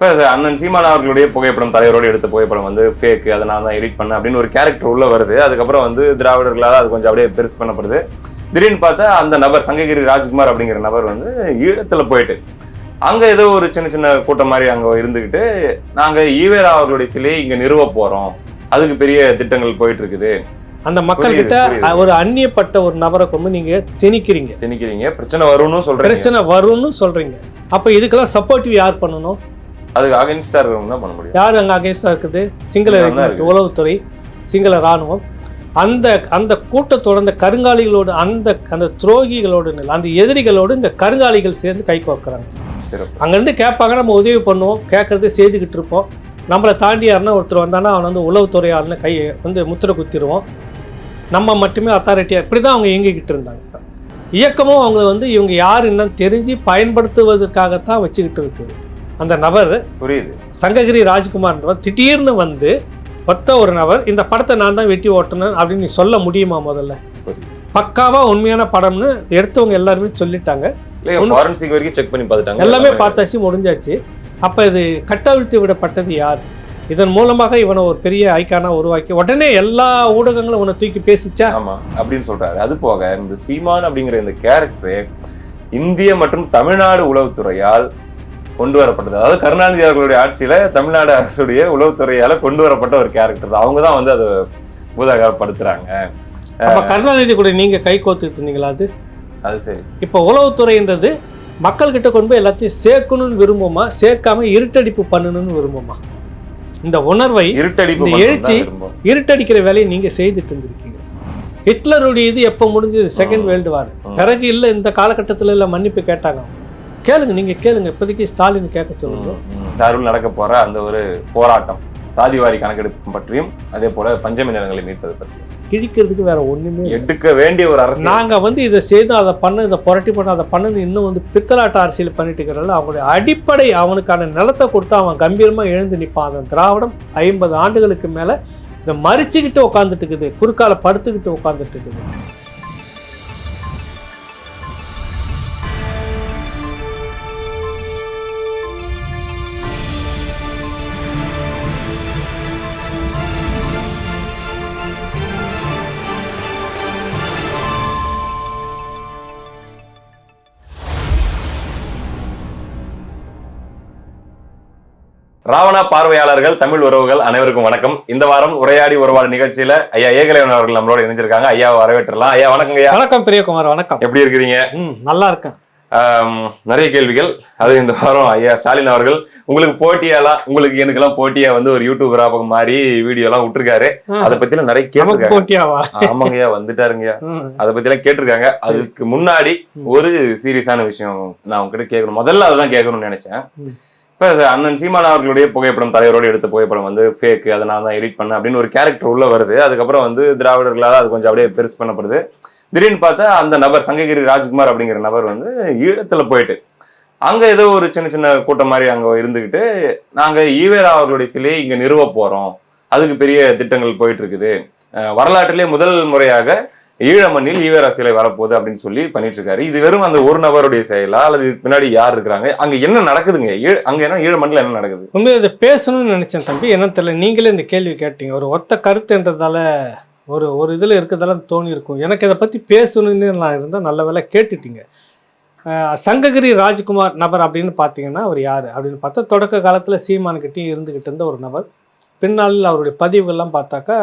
இப்போ அண்ணன் சீமான் அவர்களுடைய புகைப்படம், தலைவரோடு எடுத்த புகைப்படம் வந்து ஃபேக், அதை நான் தான் எடிட் பண்ணேன் அப்படின்னு ஒரு கேரக்டர் உள்ள வருது. அதுக்கப்புறம் வந்து திராவிடர்களால் அது கொஞ்சம் அப்படியே பெருசு பண்ணப்படுது. திடீர்னு பார்த்தா அந்த நபர் சங்ககிரி ராஜ்குமார் அப்படிங்கிற நபர் வந்து ஈழத்துல போயிட்டு அங்க ஏதோ ஒரு சின்ன சின்ன கூட்டம் மாதிரி அங்க இருந்துகிட்டு, நாங்க ஈவேரா அவர்களுடைய சிலையை இங்க நிறுவ போறோம், அதுக்கு பெரிய திட்டங்கள் போயிட்டு இருக்குது. அந்த மக்கள் கிட்ட ஒரு அந்நியப்பட்ட ஒரு நபரை கொண்டு நீங்க திணிக்கிறீங்க, பிரச்சனை வரும்னு சொல்றீங்க. அப்ப இதுக்கெல்லாம் சப்போர்ட்டிவ் யார் பண்ணணும்? அதுக்கு அகைன்ஸ்டா இருக்கவங்க தான் பண்ண முடியும். யார் அங்க அகைன்ஸ்டா இருக்குது? சிங்கள உளவுத்துறை, சிங்கள ராணுவம். அந்த அந்த கூட்டத்தோட அந்த கருங்காலிகளோடு, அந்த துரோகிகளோடு, அந்த எதிரிகளோடு இந்த கருங்காலிகள் சேர்ந்து கை கோக்குறாங்க. அங்கேருந்து கேட்பாங்க, நம்ம உதவி பண்ணுவோம், கேட்கறதே செய்துக்கிட்டு இருப்போம். நம்மளை தாண்டி யாருன்னா ஒருத்தர் வந்தானா அவனை வந்து உளவுத்துறையாளன்னு கையை வந்து முத்திரை குத்திடுவோம். நம்ம மட்டுமே அத்தாரிட்டியாக இப்படி தான் அவங்க இயங்கிக்கிட்டு இருந்தாங்க. இயக்கமும் அவங்க வந்து இவங்க யார் என்னன்னு தெரிஞ்சு பயன்படுத்துவதற்காகத்தான் வச்சுக்கிட்டு இருக்குது. அந்த நபர் புரியுது, சங்ககிரி ராஜ்குமார் திடீர்னு வந்து ஒரு நபர் இந்த படத்தை நான் தான் வெட்டி ஓட்டணும் அப்படின்னு நீ சொல்ல முடியுமா? முதல்ல பக்காவா உண்மையான படம்னு எடுத்தவங்க எல்லாருமே சொல்லிட்டாங்க, எல்லாமே பார்த்தாச்சு, முடிஞ்சாச்சு. அப்ப இது கட்டவிழ்த்து விடப்பட்டது யார்? இதன் மூலமாக இவனை ஒரு பெரிய ஐக்கானா உருவாக்கி உடனே எல்லா ஊடகங்களும் இவனை தூக்கி பேசிச்சா அப்படின்னு சொல்றாரு. அது போக இந்த சீமான் அப்படிங்கிற இந்த கேரக்டர் இந்திய மற்றும் தமிழ்நாடு உளவுத்துறையால் கொண்டு வரப்பட்டது. அதாவது கருணாநிதி அவர்களுடைய ஆட்சியில தமிழ்நாடு அரசுடைய உளவுத்துறையால கொண்டு வரப்பட்ட ஒரு கேரக்டர் தான். அவங்க தான் வந்து அதை பூதாகரப்படுத்துறாங்க. கருணாநிதி கூட நீங்க கை கோத்துக்கிட்டு இருந்தீங்களா? அது சரி. இப்ப உளவுத்துறைன்றது மக்கள் கிட்ட கொண்டு போய் எல்லாத்தையும் சேர்க்கணும்னு விரும்புமா, சேர்க்காம இருட்டடிப்பு பண்ணணும்னு விரும்புமா? இந்த உணர்வை இருட்டடிக்கிற வேலையை நீங்க செய்துட்டு இருந்திருக்கீங்க. ஹிட்லருடைய இது எப்ப முடிஞ்சது? செகண்ட் வேர்ல்டு வார் பிறகு இல்ல, இந்த காலகட்டத்துல இல்ல மன்னிப்பு கேட்டாங்க. கேளுங்க, நீங்க கேளுங்க. இப்போதைக்கு ஸ்டாலின் கேட்க சொல்லுங்க. சார்பில் நடக்க போற அந்த ஒரு போராட்டம், சாதிவாரி கணக்கெடுப்பு பற்றியும் அதே போல பஞ்சமி நிலங்களை மீட்பது பற்றியும் கிழிக்கிறதுக்கு வேற ஒண்ணுமே எடுக்க வேண்டிய ஒரு அரசு. நாங்க வந்து இதை செய்து அதை பண்ண, இதை புரட்டி பண்ண, அதை பண்ணது இன்னும் வந்து பித்தலாட்ட அரசியல் பண்ணிட்டு இருக்கிறனால அவங்களுடைய அடிப்படை அவனுக்கான நிலத்தை கொடுத்தா அவன் கம்பீரமா எழுந்து நிற்பான். அந்த திராவிடம் 50 ஆண்டுகளுக்கு மேல இதை மறிச்சுக்கிட்டு உட்காந்துட்டு இருக்குது, குறுக்கால படுத்துக்கிட்டு உட்காந்துட்டு இருக்குது. ராவணா பார்வையாளர்கள், தமிழ் உறவுகள் அனைவருக்கும் வணக்கம். இந்த வாரம் உரையாடி உறவாடு நிகழ்ச்சியில ஐயா ஏகலைவன் அவர்கள் நம்மளோட இணைஞ்சிருக்காங்க. ஐயாவை வரவேற்றலாம். ஐயா வணக்கம். ஐயா வணக்கம். பிரியகுமார் வணக்கம். எப்படி இருக்கிறீங்க? நல்லா இருக்கேன். நிறைய கேள்விகள். அது இந்த வாரம் ஐயா ஸ்டாலின் அவர்கள் உங்களுக்கு போட்டியாலாம், உங்களுக்கு எனக்கெல்லாம் போட்டியா வந்து ஒரு யூடியூபரா மாதிரி வீடியோ எல்லாம் விட்டுருக்காரு. அதை பத்தி எல்லாம் நிறைய கேட்டிருக்காங்க. ஆமாங்கய்யா, வந்துட்டாருங்கய்யா. அதை பத்தி எல்லாம் கேட்டிருக்காங்க. அதுக்கு முன்னாடி ஒரு சீரியஸான விஷயம் நான் உங்ககிட்ட கேட்கணும். முதல்ல அதான் கேட்கணும்னு நினைச்சேன். இப்போ அண்ணன் சீமான் அவர்களுடைய புகைப்படம், தலைவரோடு எடுத்த புகைப்படம் வந்து ஃபேக், அதை நான் தான் எடிட் பண்ணேன் அப்படின்னு ஒரு கேரக்டர் உள்ள வருது. அதுக்கப்புறம் வந்து திராவிடர்களால் அது கொஞ்சம் அப்படியே பெருசு பண்ணப்படுது. திடீர்னு பார்த்தா அந்த நபர் சங்ககிரி ராஜ்குமார் அப்படிங்கிற நபர் வந்து ஈழத்துல போயிட்டு அங்க ஏதோ ஒரு சின்ன சின்ன கூட்டம் மாதிரி அங்க இருந்துகிட்டு, நாங்க ஈவேரா அவர்களுடைய சிலையை இங்க நிறுவ போறோம், அதுக்கு பெரிய திட்டங்கள் போயிட்டு இருக்குது, வரலாற்றிலே முதல் முறையாக ஈழ மண்ணில் ஈவேரா சிலை வரப்போகுது அப்படின்னு சொல்லி பண்ணிட்டு இருக்காரு. இது வெறும் அந்த ஒரு நபருடைய செயலா அல்லது பின்னாடி யார் இருக்கிறாங்க, அங்க என்ன நடக்குதுங்க, அங்க என்ன ஈழ மண்ணில் என்ன நடக்குது? உண்மையை இதை பேசணும்னு நினைச்சேன் தம்பி. என்ன தெரியல, நீங்களே இந்த கேள்வி கேட்டீங்க. ஒரு ஒத்த கருத்துன்றதால ஒரு இதில் இருக்கிறதால தோணி இருக்கும். எனக்கு இதை பற்றி பேசணும்னு நான் இருந்தால் நல்ல வேலை கேட்டுட்டீங்க. சங்ககிரி ராஜ்குமார் நபர் அப்படின்னு பார்த்தீங்கன்னா அவர் யார் அப்படின்னு பார்த்தா, தொடக்க காலத்தில் சீமான்கிட்டையும் இருந்துக்கிட்டு இருந்த ஒரு நபர். பின்னாளில் அவருடைய பதிவுகள்லாம் பார்த்தாக்கா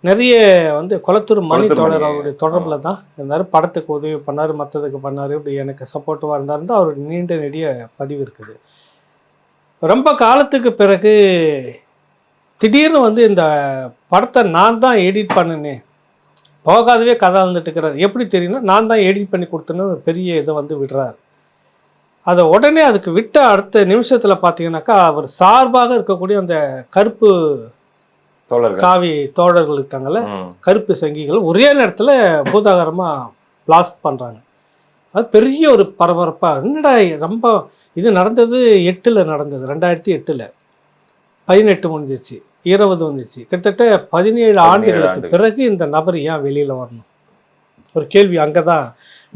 நிறைய வந்து குளத்தூர் மணி தோழர் அவருடைய தொடர்பில் தான் இருந்தார். படத்துக்கு உதவி பண்ணார், மற்றதுக்கு பண்ணார், இப்படி எனக்கு சப்போர்ட்டிவாக இருந்தார். அவருடைய நீண்ட நெடிய பதிவு இருக்குது. ரொம்ப காலத்துக்கு பிறகு திடீர்னு வந்து இந்த படத்தை நான் தான் எடிட் பண்ணினேன், போகாதவே கதை வந்துட்டு இருக்கிறார். எப்படி தெரியும்னா, நான் தான் எடிட் பண்ணி கொடுத்தேன்னு ஒரு பெரிய இதை வந்து விடுறார். அதை உடனே அதுக்கு விட்ட அடுத்த நிமிஷத்தில் பார்த்தீங்கன்னாக்கா அவர் சார்பாக இருக்கக்கூடிய அந்த கருப்பு காவி தோழர்கள் இருக்காங்கல்ல, கருப்பு சங்கிகள் ஒரே நேரத்தில் பூதாகரமாக பிளாஸ்ட் பண்ணுறாங்க. அது பெரிய ஒரு பரபரப்பாக, என்னடா ரொம்ப இது நடந்தது 8 நடந்தது, 2008 18 முடிஞ்சிச்சு, 20 வந்துச்சு, கிட்டத்தட்ட 17 ஆண்டுகளுக்கு பிறகு இந்த நபர் ஏன் வெளியில் வரணும்? ஒரு கேள்வி அங்கே தான்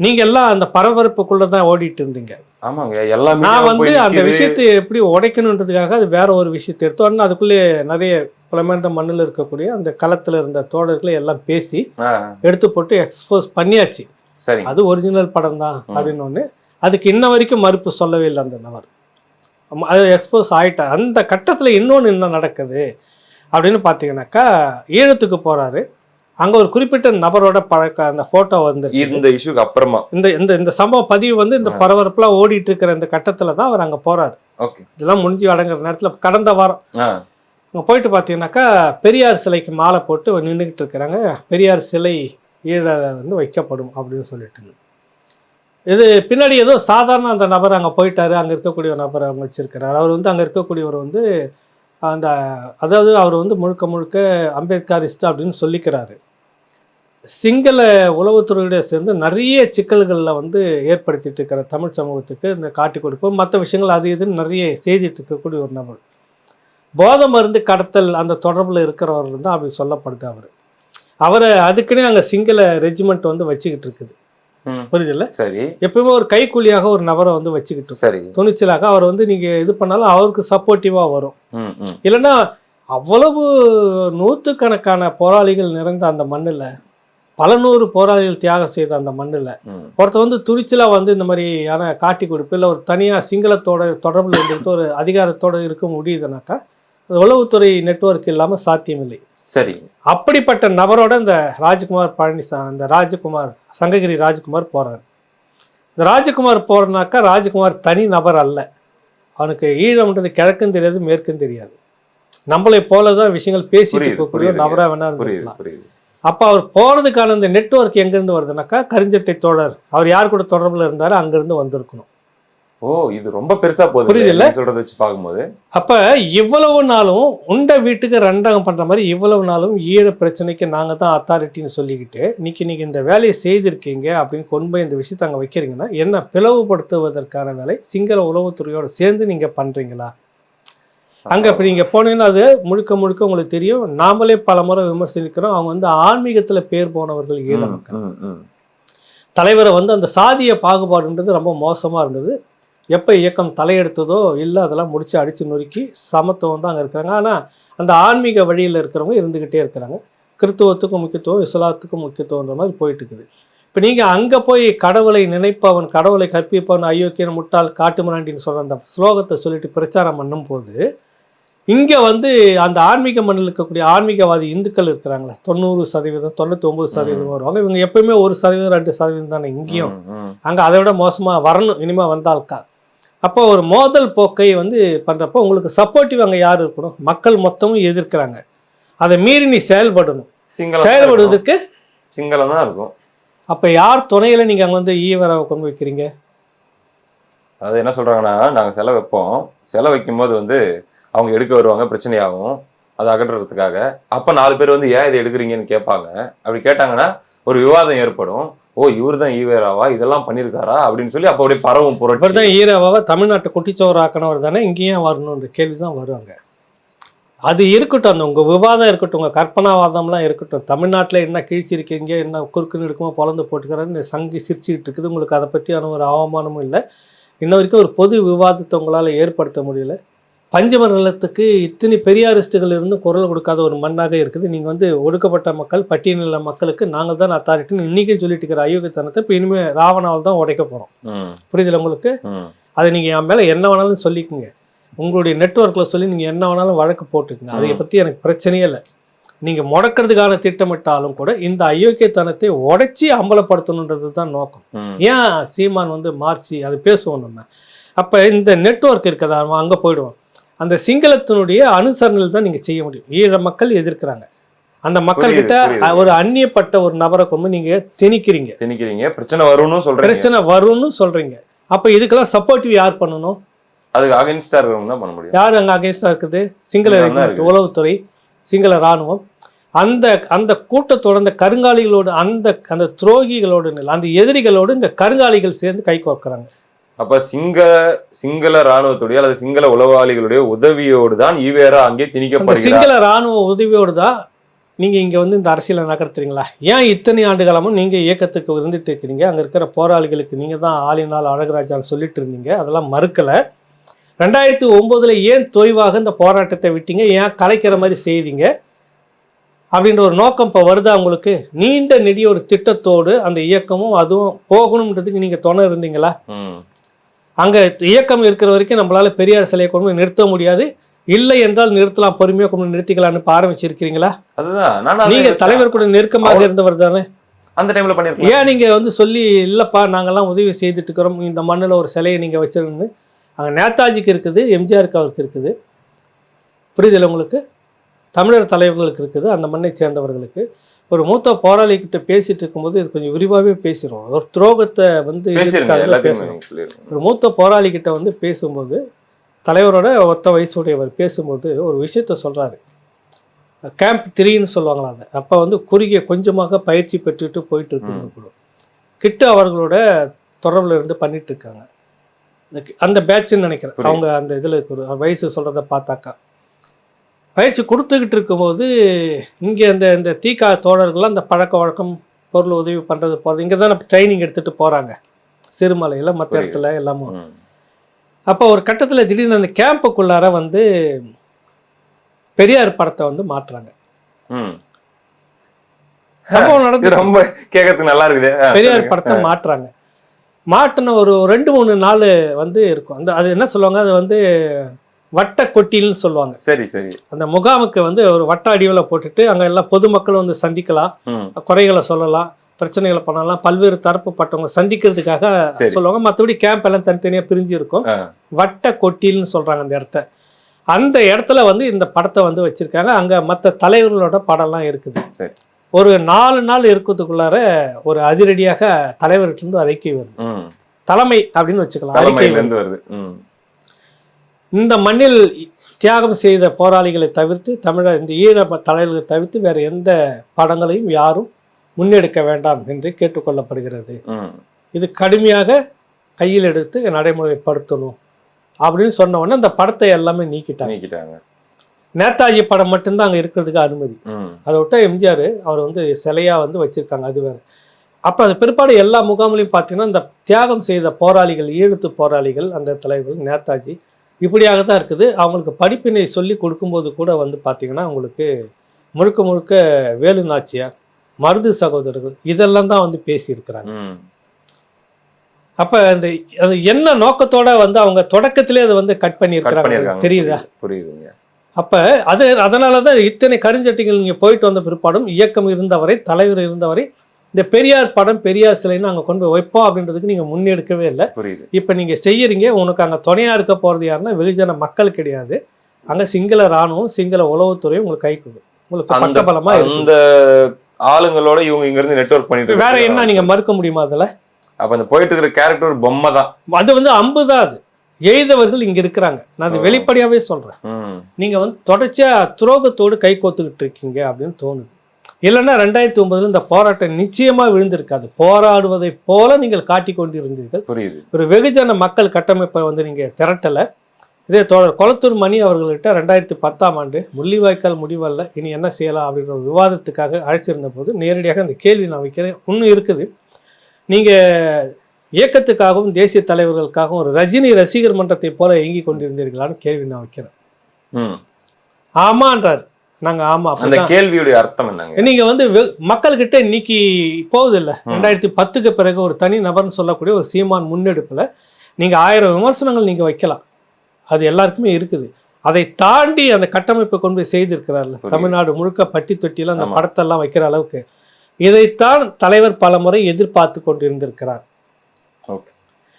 நீங்க எல்லாம் அந்த பரபரப்புக்குள்ளதான் ஓடிட்டு இருந்தீங்க. ஆமாங்க, எல்லாமே நான் வந்து அந்த விஷயத்தை எப்படி உடைக்கணுன்றதுக்காக அது வேற ஒரு விஷயத்தை எடுத்தோன்னா அதுக்குள்ளே நிறைய புலமேந்த மண்ணில் இருக்கக்கூடிய அந்த களத்துல இருந்த தோழர்களை எல்லாம் பேசி எடுத்து போட்டு எக்ஸ்போஸ் பண்ணியாச்சு. சரி, அது ஒரிஜினல் படம் தான் அப்படின்னு ஒன்று. அதுக்கு இன்ன வரைக்கும் மறுப்பு சொல்லவே இல்லை அந்த நபர். அது எக்ஸ்போஸ் ஆயிட்டார். அந்த கட்டத்தில் இன்னொன்று என்ன நடக்குது அப்படின்னு பார்த்தீங்கன்னாக்கா, ஈழத்துக்கு போறாரு. அங்க ஒரு குறிப்பிட்ட நபரோட அந்த போட்டோ வந்து இந்த இஷ்யூக்கு அப்புறமா இந்த சம்பவ பதிவு வந்து இந்த பரபரப்புலாம் ஓடிட்டு இருக்கிற இந்த கட்டத்துல தான் அவர் அங்க போறாரு. இதெல்லாம் முடிஞ்சு அடங்குற நேரத்துல கடந்த வாரம் அங்க போயிட்டு பார்த்தீங்கன்னாக்கா, பெரியார் சிலைக்கு மாலை போட்டு நின்றுக்கிட்டு இருக்கிறாங்க. பெரியார் சிலை ஈழ வந்து வைக்கப்படும் அப்படின்னு சொல்லிட்டு, இது பின்னாடி ஏதோ சாதாரண அந்த நபர் அங்கே போயிட்டாரு. அங்கே இருக்கக்கூடிய நபர் அவங்க வச்சிருக்கிறார். அவர் வந்து அங்கே இருக்கக்கூடியவர் வந்து அந்த அதாவது அவர் வந்து முழுக்க முழுக்க அம்பேத்கரிஸ்ட் அப்படின்னு சொல்லிக்கிறாரு. சிங்கள உளவுத்துறையுடைய சேர்ந்து நிறைய சிக்கல்களில் வந்து ஏற்படுத்திட்டு இருக்கிற தமிழ் சமூகத்துக்கு இந்த காட்டி கொடுப்போம் மற்ற விஷயங்கள் அது இதுன்னு நிறைய செய்திட்டு இருக்கக்கூடிய ஒரு நபர். போதை மருந்து கடத்தல் அந்த தொடர்பில் இருக்கிறவர் தான் அப்படி சொல்லப்படுது. அவரை அதுக்குன்னே அங்கே சிங்கள ரெஜிமெண்ட் வந்து வச்சுக்கிட்டு இருக்குது. புரியுதுல்ல? சரி, எப்பவுமே ஒரு கைக்கூலியாக ஒரு நபரை வந்து வச்சுக்கிட்டு சரி துணிச்சலாக அவர் வந்து நீங்க இது பண்ணாலும் அவருக்கு சப்போர்ட்டிவா வரும். இல்லைன்னா அவ்வளவு நூற்றுக்கணக்கான போராளிகள் நிறைந்த அந்த மண்ணில், பல நூறு போராளிகள் தியாகம் செய்த அந்த மண்ணில் ஒருத்தர் வந்து துணிச்சலாக வந்து இந்த மாதிரியான காட்டி கொடுப்பு இல்லை ஒரு தனியாக சிங்களத்தோட தொடர்பில் இருந்துட்டு ஒரு அதிகாரத்தோடு இருக்க முடியுதுனாக்கா அது உளவுத்துறை நெட்வொர்க் இல்லாமல் சாத்தியமில்லை. சரி, அப்படிப்பட்ட நபரோட இந்த ராஜ்குமார் பழனிசாமி, இந்த ராஜகுமார் சங்ககிரி ராஜ்குமார் போறாரு. இந்த ராஜகுமார் போறனாக்கா ராஜகுமார் தனி நபர் அல்ல. அவனுக்கு ஈழம்ன்றது கிழக்கும் தெரியாது மேற்கும் தெரியாது. நம்மளை போலதான் விஷயங்கள் பேசிட்டு இருக்கக்கூடிய நபரா வேணா இருக்கலாம். அப்ப அவர் போறதுக்கான இந்த நெட்வொர்க் எங்கிருந்து வருதுனாக்கா, கரிஞ்சட்டை தோழர் அவர் யார் கூட தொடர்புல இருந்தாரு அங்கிருந்து வந்திருக்கணும். ஓ, இது ரொம்ப பெருசா போகுது. புரியுதுல்ல சொல்றத வச்சு பார்க்கும்போது. அப்ப இவ்வளவு நாளும் உண்ட வீட்டுக்கு ரெண்டகம் பண்ற மாதிரி இவ்வளவு நாளும் ஈழ பிரச்சனைக்கு நாங்க தான் அத்தாரிட்டின்னு சொல்லிக்கிட்டு நீங்க இந்த வேலையை செய்திருக்கீங்க அப்படின்னு கொண்டு போய் இந்த விஷயத்தை அங்க வைக்கிறீங்கன்னா என்ன பிளவுபடுத்துவதற்கான வேலை சிங்கள உளவுத்துறையோட சேர்ந்து நீங்க பண்றீங்களா? அங்க இப்ப நீங்க போனீங்கன்னா அது முழுக்க முழுக்க உங்களுக்கு தெரியும். நாமளே பல முறை விமர்சிக்கிறோம். அவங்க வந்து ஆன்மீகத்துல பேர் போனவர்கள் ஈழ மக்கள். தலைவரை வந்து அந்த சாதிய பாகுபாடுன்றது ரொம்ப மோசமா இருந்தது. எப்போ இயக்கம் தலையெடுத்ததோ இல்லை அதெல்லாம் முடிச்சு அடித்து நொறுக்கி சமத்துவம் தான் அங்கே இருக்கிறாங்க. ஆனால் அந்த ஆன்மீக வழியில் இருக்கிறவங்க இருந்துக்கிட்டே இருக்கிறாங்க. கிறித்துவத்துக்கும் முக்கியத்துவம், இஸ்லாத்துக்கும் முக்கியத்துவன்ற மாதிரி போயிட்டு இருக்குது. இப்போ நீங்கள் அங்கே போய் கடவுளை நினைப்பவன், கடவுளை கற்பிப்பவன், அயோக்கியன், முட்டாள், காட்டு மிராண்டின்னு சொல்கிற அந்த ஸ்லோகத்தை சொல்லிட்டு பிரச்சாரம் பண்ணும் போது இங்கே வந்து அந்த ஆன்மீக மண்ணில் இருக்கக்கூடிய ஆன்மீகவாதி இந்துக்கள் இருக்கிறாங்களே 90%, 99% வருவாங்க. இவங்க எப்பயுமே 1%, 2% தானே இங்கேயும். அங்கே அதை விட மோசமாக வரணும் இனிமேல் வந்தால்க்கா. அப்போ ஒரு மோதல் போக்கை வந்து பண்ணுறப்போ உங்களுக்கு சப்போர்ட்டிவ் அங்கே யார் இருக்கணும்? மக்கள் மொத்தமும் எதிர்க்கிறாங்க. அதை மீறி நீ செயல்படணும். செயல்படுவதற்கு சிங்களம் தான் இருக்கும். அப்போ யார் துணையில் நீங்கள் அங்கே வந்து ஈவராவை கொண்டு வைக்கிறீங்க? அது என்ன சொல்கிறாங்கன்னா, நாங்கள் செலவு வைப்போம், செலவு வைக்கும்போது வந்து அவங்க எடுக்க வருவாங்க, பிரச்சனையாகும், அதை அகற்றுறதுக்காக. அப்போ 4 பேர் வந்து ஏன் இதை எடுக்கிறீங்கன்னு கேட்பாங்க. அப்படி கேட்டாங்கன்னா ஒரு விவாதம் ஏற்படும். ஓ, இவர் தான் ஈவேராவா, இதெல்லாம் பண்ணியிருக்காரா அப்படின்னு சொல்லி அப்போ அப்படியே பரவும். இவர் தான் ஈராவாவா, தமிழ்நாட்டை குட்டிச்சோறாக்கணவர் தானே இங்கேயும் வரணுன்ற கேள்வி தான் வருவாங்க. அது இருக்கட்டும், அந்த உங்கள் விவாதம் இருக்கட்டும், உங்கள் கற்பனாவாதம்லாம் இருக்கட்டும். தமிழ்நாட்டில் என்ன கிழிச்சிருக்கீங்க, என்ன குறுக்குன்னு இருக்குமோ பொழந்து போட்டுக்கிறேன்னு சங்கி சிரிச்சுக்கிட்டு இருக்குது. உங்களுக்கு அதை பற்றியான ஒரு அவமானமும் இல்லை. இன்ன வரைக்கும் ஒரு பொது விவாதத்தை உங்களால் ஏற்படுத்த முடியல. பஞ்சமர் நிலத்துக்கு இத்தனை பெரியாரிஸ்டுகள் இருந்து குரல் கொடுக்காத ஒரு மண்ணாக இருக்குது. நீங்கள் வந்து ஒடுக்கப்பட்ட மக்கள், பட்டியலின மக்களுக்கு நாங்கள் தான் அத்தாரிட்டின்னு இன்றைக்கி சொல்லிட்டு இருக்கிற அயோக்கியத்தனத்தை இப்போ இனிமேல் ராவணாவில் தான் உடைக்க போகிறோம். புரியுதுல உங்களுக்கு? அதை நீங்கள் என் மேலே என்ன வேணாலும் சொல்லிக்கோங்க, உங்களுடைய நெட்வொர்க்கில் சொல்லி நீங்கள் என்ன வேணாலும் வழக்கு போட்டுக்குங்க. அதை பற்றி எனக்கு பிரச்சனையே இல்லை. நீங்கள் முடக்கிறதுக்கான திட்டமிட்டாலும் கூட இந்த அயோக்கியத்தனத்தை உடைச்சி அம்பலப்படுத்தணுன்றது தான் நோக்கம். ஏன் சீமான் வந்து மார்ச்சி அது பேசுவோம் நம்ம. அப்போ இந்த நெட்வொர்க் இருக்கிறதா அங்கே போயிடுவோம். அந்த சிங்களத்தினுடைய அனுசரணையில் தான் நீங்கள் செய்ய முடியும். ஈழ மக்கள் எதிர்க்கிறாங்க. அந்த மக்கள்கிட்ட ஒரு அந்நியப்பட்ட ஒரு நபரை கொண்டு நீங்கள் திணிக்கிறீங்க. பிரச்சனை வரும்னு சொல்றீங்க. அப்போ இதுக்கெல்லாம் சப்போர்ட்டிவ் யார் பண்ணணும்? அதுக்கு அகைன்ஸ்டா இருக்கவங்க தான் பண்ண முடியும். யார் அங்கே அகைன்ஸ்டா இருக்குது? சிங்கள உளவுத்துறை, சிங்கள இராணுவம். அந்த அந்த கூட்டத்தோட அந்த கருங்காலிகளோடு, அந்த துரோகிகளோடு, அந்த எதிரிகளோடு இந்த கருங்காலிகள் சேர்ந்து கை கோர்க்குறாங்க. அப்ப சிங்கள ராணுவத்துடைய அல்லது சிங்கள உளவாளிகளுடைய உதவியோடு தான் ஈவேரா அங்கே திணிக்கப்படுகிறார். சிங்கள ராணுவ உதவியோடு தான் நீங்கள் இங்கே வந்து இந்த அரசியலை நகர்த்துறீங்களா? ஏன் இத்தனை ஆண்டு காலமும் நீங்கள் இயக்கத்துக்கு இருந்துட்டு இருக்கிறீங்க? அங்கே இருக்கிற போராளிகளுக்கு நீங்கள் தான் ஆளினால் அழகராஜான்னு சொல்லிட்டு இருந்தீங்க, அதெல்லாம் மறுக்கலை. 2009 ஏன் தொய்வாக இந்த போராட்டத்தை விட்டீங்க? ஏன் கலைக்கிற மாதிரி செய்தீங்க அப்படின்ற ஒரு நோக்கம் இப்போ வருதா உங்களுக்கு? நீண்ட நெடிய ஒரு திட்டத்தோடு அந்த இயக்கமும் அதுவும் போகணுன்றதுக்கு நீங்கள் துணை இருந்தீங்களா? அங்கே இயக்கம் இருக்கிற வரைக்கும் நம்மளால பெரியார் சிலையை கொண்டு போய் நிறுத்த முடியாது, இல்லை என்றால் நிறுத்தலாம், பொறுமையாக கொண்டு நிறுத்திக்கலாம்னு ஆரம்பிச்சிருக்கிறீங்களா? அதுதான் நீங்க தலைவர் கூட நெருக்கமாக இருந்தவர் தானே அந்த டைம்ல பண்ணிருக்கீங்க. ஏன் நீங்க வந்து சொல்லி இல்லப்பா நாங்கெல்லாம் உதவி செய்துட்டு இருக்கிறோம், இந்த மண்ணில் ஒரு சிலையை நீங்க வச்சிருந்து? அங்கே நேதாஜிக்கு இருக்குது, எம்ஜிஆருக்கு அவருக்கு இருக்குது, புரியுதில்லை உங்களுக்கு? தமிழர் தலைவர்களுக்கு இருக்குது, அந்த மண்ணை சேர்ந்தவர்களுக்கு. ஒரு மூத்த போராளிகிட்ட பேசிட்டு இருக்கும்போது இது கொஞ்சம் விரிவாகவே பேசிடுவோம். ஒரு துரோகத்தை வந்து ஒரு மூத்த போராளிகிட்ட வந்து பேசும்போது, தலைவரோட ஒத்த வயசுடையவர் பேசும்போது ஒரு விஷயத்த சொல்கிறாரு. கேம்ப் 3ன்னு சொல்லுவாங்களா அதை. அப்போ வந்து குறுகிய கொஞ்சமாக பயிற்சி பெற்றுட்டு போயிட்டு இருக்குங்க கிட்ட அவர்களோட தொடர்பில் இருந்து பண்ணிட்டு இருக்காங்க. அந்த பேட்ச்ன்னு நினைக்கிறேன் அவங்க. அந்த இதில் இருக்கிற வயசு சொல்கிறத பார்த்தாக்கா பயிற்சி கொடுத்துக்கிட்டு இருக்கும்போது இங்கே இந்த தீக்கா தோழர்கள்லாம் அந்த பழக்க வழக்கம், பொருள் உதவி பண்ணுறது போகிறது, இங்கே தான் ட்ரைனிங் எடுத்துகிட்டு போகிறாங்க சிறுமலையில் மற்ற இடத்துல எல்லாமும். அப்போ ஒரு கட்டத்தில் திடீர்னு அந்த கேம்புக்குள்ளார வந்து பெரியார் படத்தை வந்து மாற்றுறாங்க. சம்பவம் நடந்து ரொம்ப கேட்கறதுக்கு நல்லா இருக்குது. பெரியார் படத்தை மாற்றுறாங்க. மாட்டின ஒரு 2-3 நாள் வந்து இருக்கும். அந்த அது என்ன சொல்லுவாங்க, அது வந்து வட்ட கொட்டில்னு சொல்லுவாங்க. சரி சரி. அந்த முகாமுக்கு வந்து ஒரு வட்ட அடிவில் போட்டுட்டு அங்கே எல்லாம் பொதுமக்களும் வந்து சந்திக்கலாம், குறைகளை சொல்லலாம், பிரச்சனைகளை பண்ணலாம், பல்வேறு தரப்பு பட்டவங்க சந்திக்கிறதுக்காக சொல்லுவாங்க. மற்றபடி கேம்ப் எல்லாம் தனித்தனியாக பிரிஞ்சு இருக்கும். வட்ட கொட்டில்னு சொல்கிறாங்க அந்த இடத்த. அந்த இடத்துல வந்து இந்த படத்தை வந்து வச்சுருக்காங்க. அங்கே மற்ற தலைவர்களோட படம்லாம் இருக்குது. சரி. ஒரு 4 நாள் இருக்கிறதுக்குள்ளார ஒரு அதிரடியாக தலைவர்கிட்ட அறிக்கை வருது. தலைமை அப்படின்னு வச்சுக்கலாம், அறிக்கை வருது. இந்த மண்ணில் தியாகம் செய்த போராளிகளை தவிர்த்து, தமிழர் இந்த ஈழ தலைவர்களை தவிர்த்து வேறு எந்த படங்களையும் யாரும் முன்னெடுக்க வேண்டாம் என்று கேட்டுக்கொள்ளப்படுகிறது. இது கடுமையாக கையில் எடுத்து நடைமுறைப்படுத்தணும் அப்படின்னு சொன்ன உடனே அந்த படத்தை எல்லாமே நீக்கிட்டாங்க. நேதாஜி படம் மட்டும்தான் அங்கே இருக்கிறதுக்கு அனுமதி. அதை விட்டா எம்ஜிஆர் அவர் வந்து சிலையாக வந்து வச்சுருக்காங்க, அது வேறு. அப்போ அது பிற்பாடு எல்லா முகாம்லையும் பார்த்தீங்கன்னா இந்த தியாகம் செய்த போராளிகள், ஈழத்து போராளிகள், அந்த தலைவர்கள், நேதாஜி இப்படியாக தான் இருக்குது. அவங்களுக்கு படிப்பினை சொல்லி கொடுக்கும்போது கூட வந்து பார்த்தீங்கன்னா அவங்களுக்கு முழுக்க முழுக்க வேலு நாச்சியார், மருது சகோதரர்கள் இதெல்லாம் தான் வந்து பேசியிருக்கிறாங்க. அப்போ அந்த அது என்ன நோக்கத்தோட வந்து அவங்க தொடக்கத்திலே அதை வந்து கட் பண்ணியிருக்கிறாங்க, தெரியுதா? புரியுதுங்க. அப்போ அது அதனால தான் இத்தனை கருஞ்சட்டிகள் நீங்கள் போயிட்டு வந்த பிற்பாடும் இயக்கம் இருந்தவரை, தலைவர் இருந்தவரை, இந்த பெரியார் படம், பெரியார் சிலைன்னு அங்கே கொண்டு போய் வைப்போம் அப்படின்றதுக்கு நீங்கள் முன்னெடுக்கவே இல்லை. இப்போ நீங்கள் செய்யறீங்க. உனக்கு அங்கே துணையாக இருக்க போகிறது யாருன்னா வெகுஜன மக்கள் கிடையாது, அங்கே சிங்கள இராணுவம், சிங்கள உளவுத்துறை உங்களுக்கு கை கொடுக்கும், உங்களுக்கு பக்கபலமா இந்த ஆளுங்களோட இவங்க இங்கிருந்து நெட்வொர்க் பண்ணிட்டு வேற என்ன நீங்க மறுக்க முடியுமா? அதில் அப்போ அந்த போயிட்டு இருக்கிற கேரக்டர் பொம்மை தான், அது வந்து அம்பு தான். அது எழுதவர்கள் இங்கே இருக்கிறாங்க. நான் அது வெளிப்படையாகவே சொல்கிறேன். நீங்கள் வந்து தொடர்ச்சியாக துரோகத்தோடு கை கோத்துக்கிட்டு இருக்கீங்க அப்படின்னு தோணுது. இல்லைன்னா 2009 இந்த போராட்டம் நிச்சயமாக விழுந்திருக்காது. போராடுவதை போல நீங்கள் காட்டி கொண்டு இருந்தீர்கள். புரியுது. ஒரு வெகுஜன மக்கள் கட்டமைப்பை வந்து நீங்கள் திரட்டலை. இதே கொளத்தூர் மணி அவர்கள்ட்ட 2010ஆம் ஆண்டு முள்ளிவாய்க்கால் முடிவல்ல, இனி என்ன செய்யலாம் அப்படின்ற ஒரு விவாதத்துக்காக அழைச்சிருந்த போது நேரடியாக அந்த கேள்வி நான் வைக்கிறேன். இன்னும் இருக்குது. நீங்கள் இயக்கத்துக்காகவும் தேசிய தலைவர்களுக்காகவும் ஒரு ரஜினி ரசிகர் மன்றத்தை போல இயங்கி கொண்டிருந்தீர்களான்னு கேள்வி நான் வைக்கிறேன். ஆமான்றார். நாங்கள் ஆமா. அந்த கேள்வியுடைய அர்த்தம் என்னங்க? நீங்க வந்து மக்கள்கிட்ட இன்னைக்கு போகுதில்லை. 2010க்கு பிறகு ஒரு தனி நபர்னு சொல்லக்கூடிய ஒரு சீமான் முன்னெடுப்புல நீங்க 1000 விமர்சனங்கள் நீங்க வைக்கலாம், அது எல்லாருக்குமே இருக்குது. அதை தாண்டி அந்த கட்டமைப்பை கொண்டு போய் செய்திருக்கிறார்ல, தமிழ்நாடு முழுக்க பட்டி தொட்டியில அந்த படத்தெல்லாம் வைக்கிற அளவுக்கு இதைத்தான் தலைவர் பல முறை எதிர்பார்த்து கொண்டு இருந்திருக்கிறார்.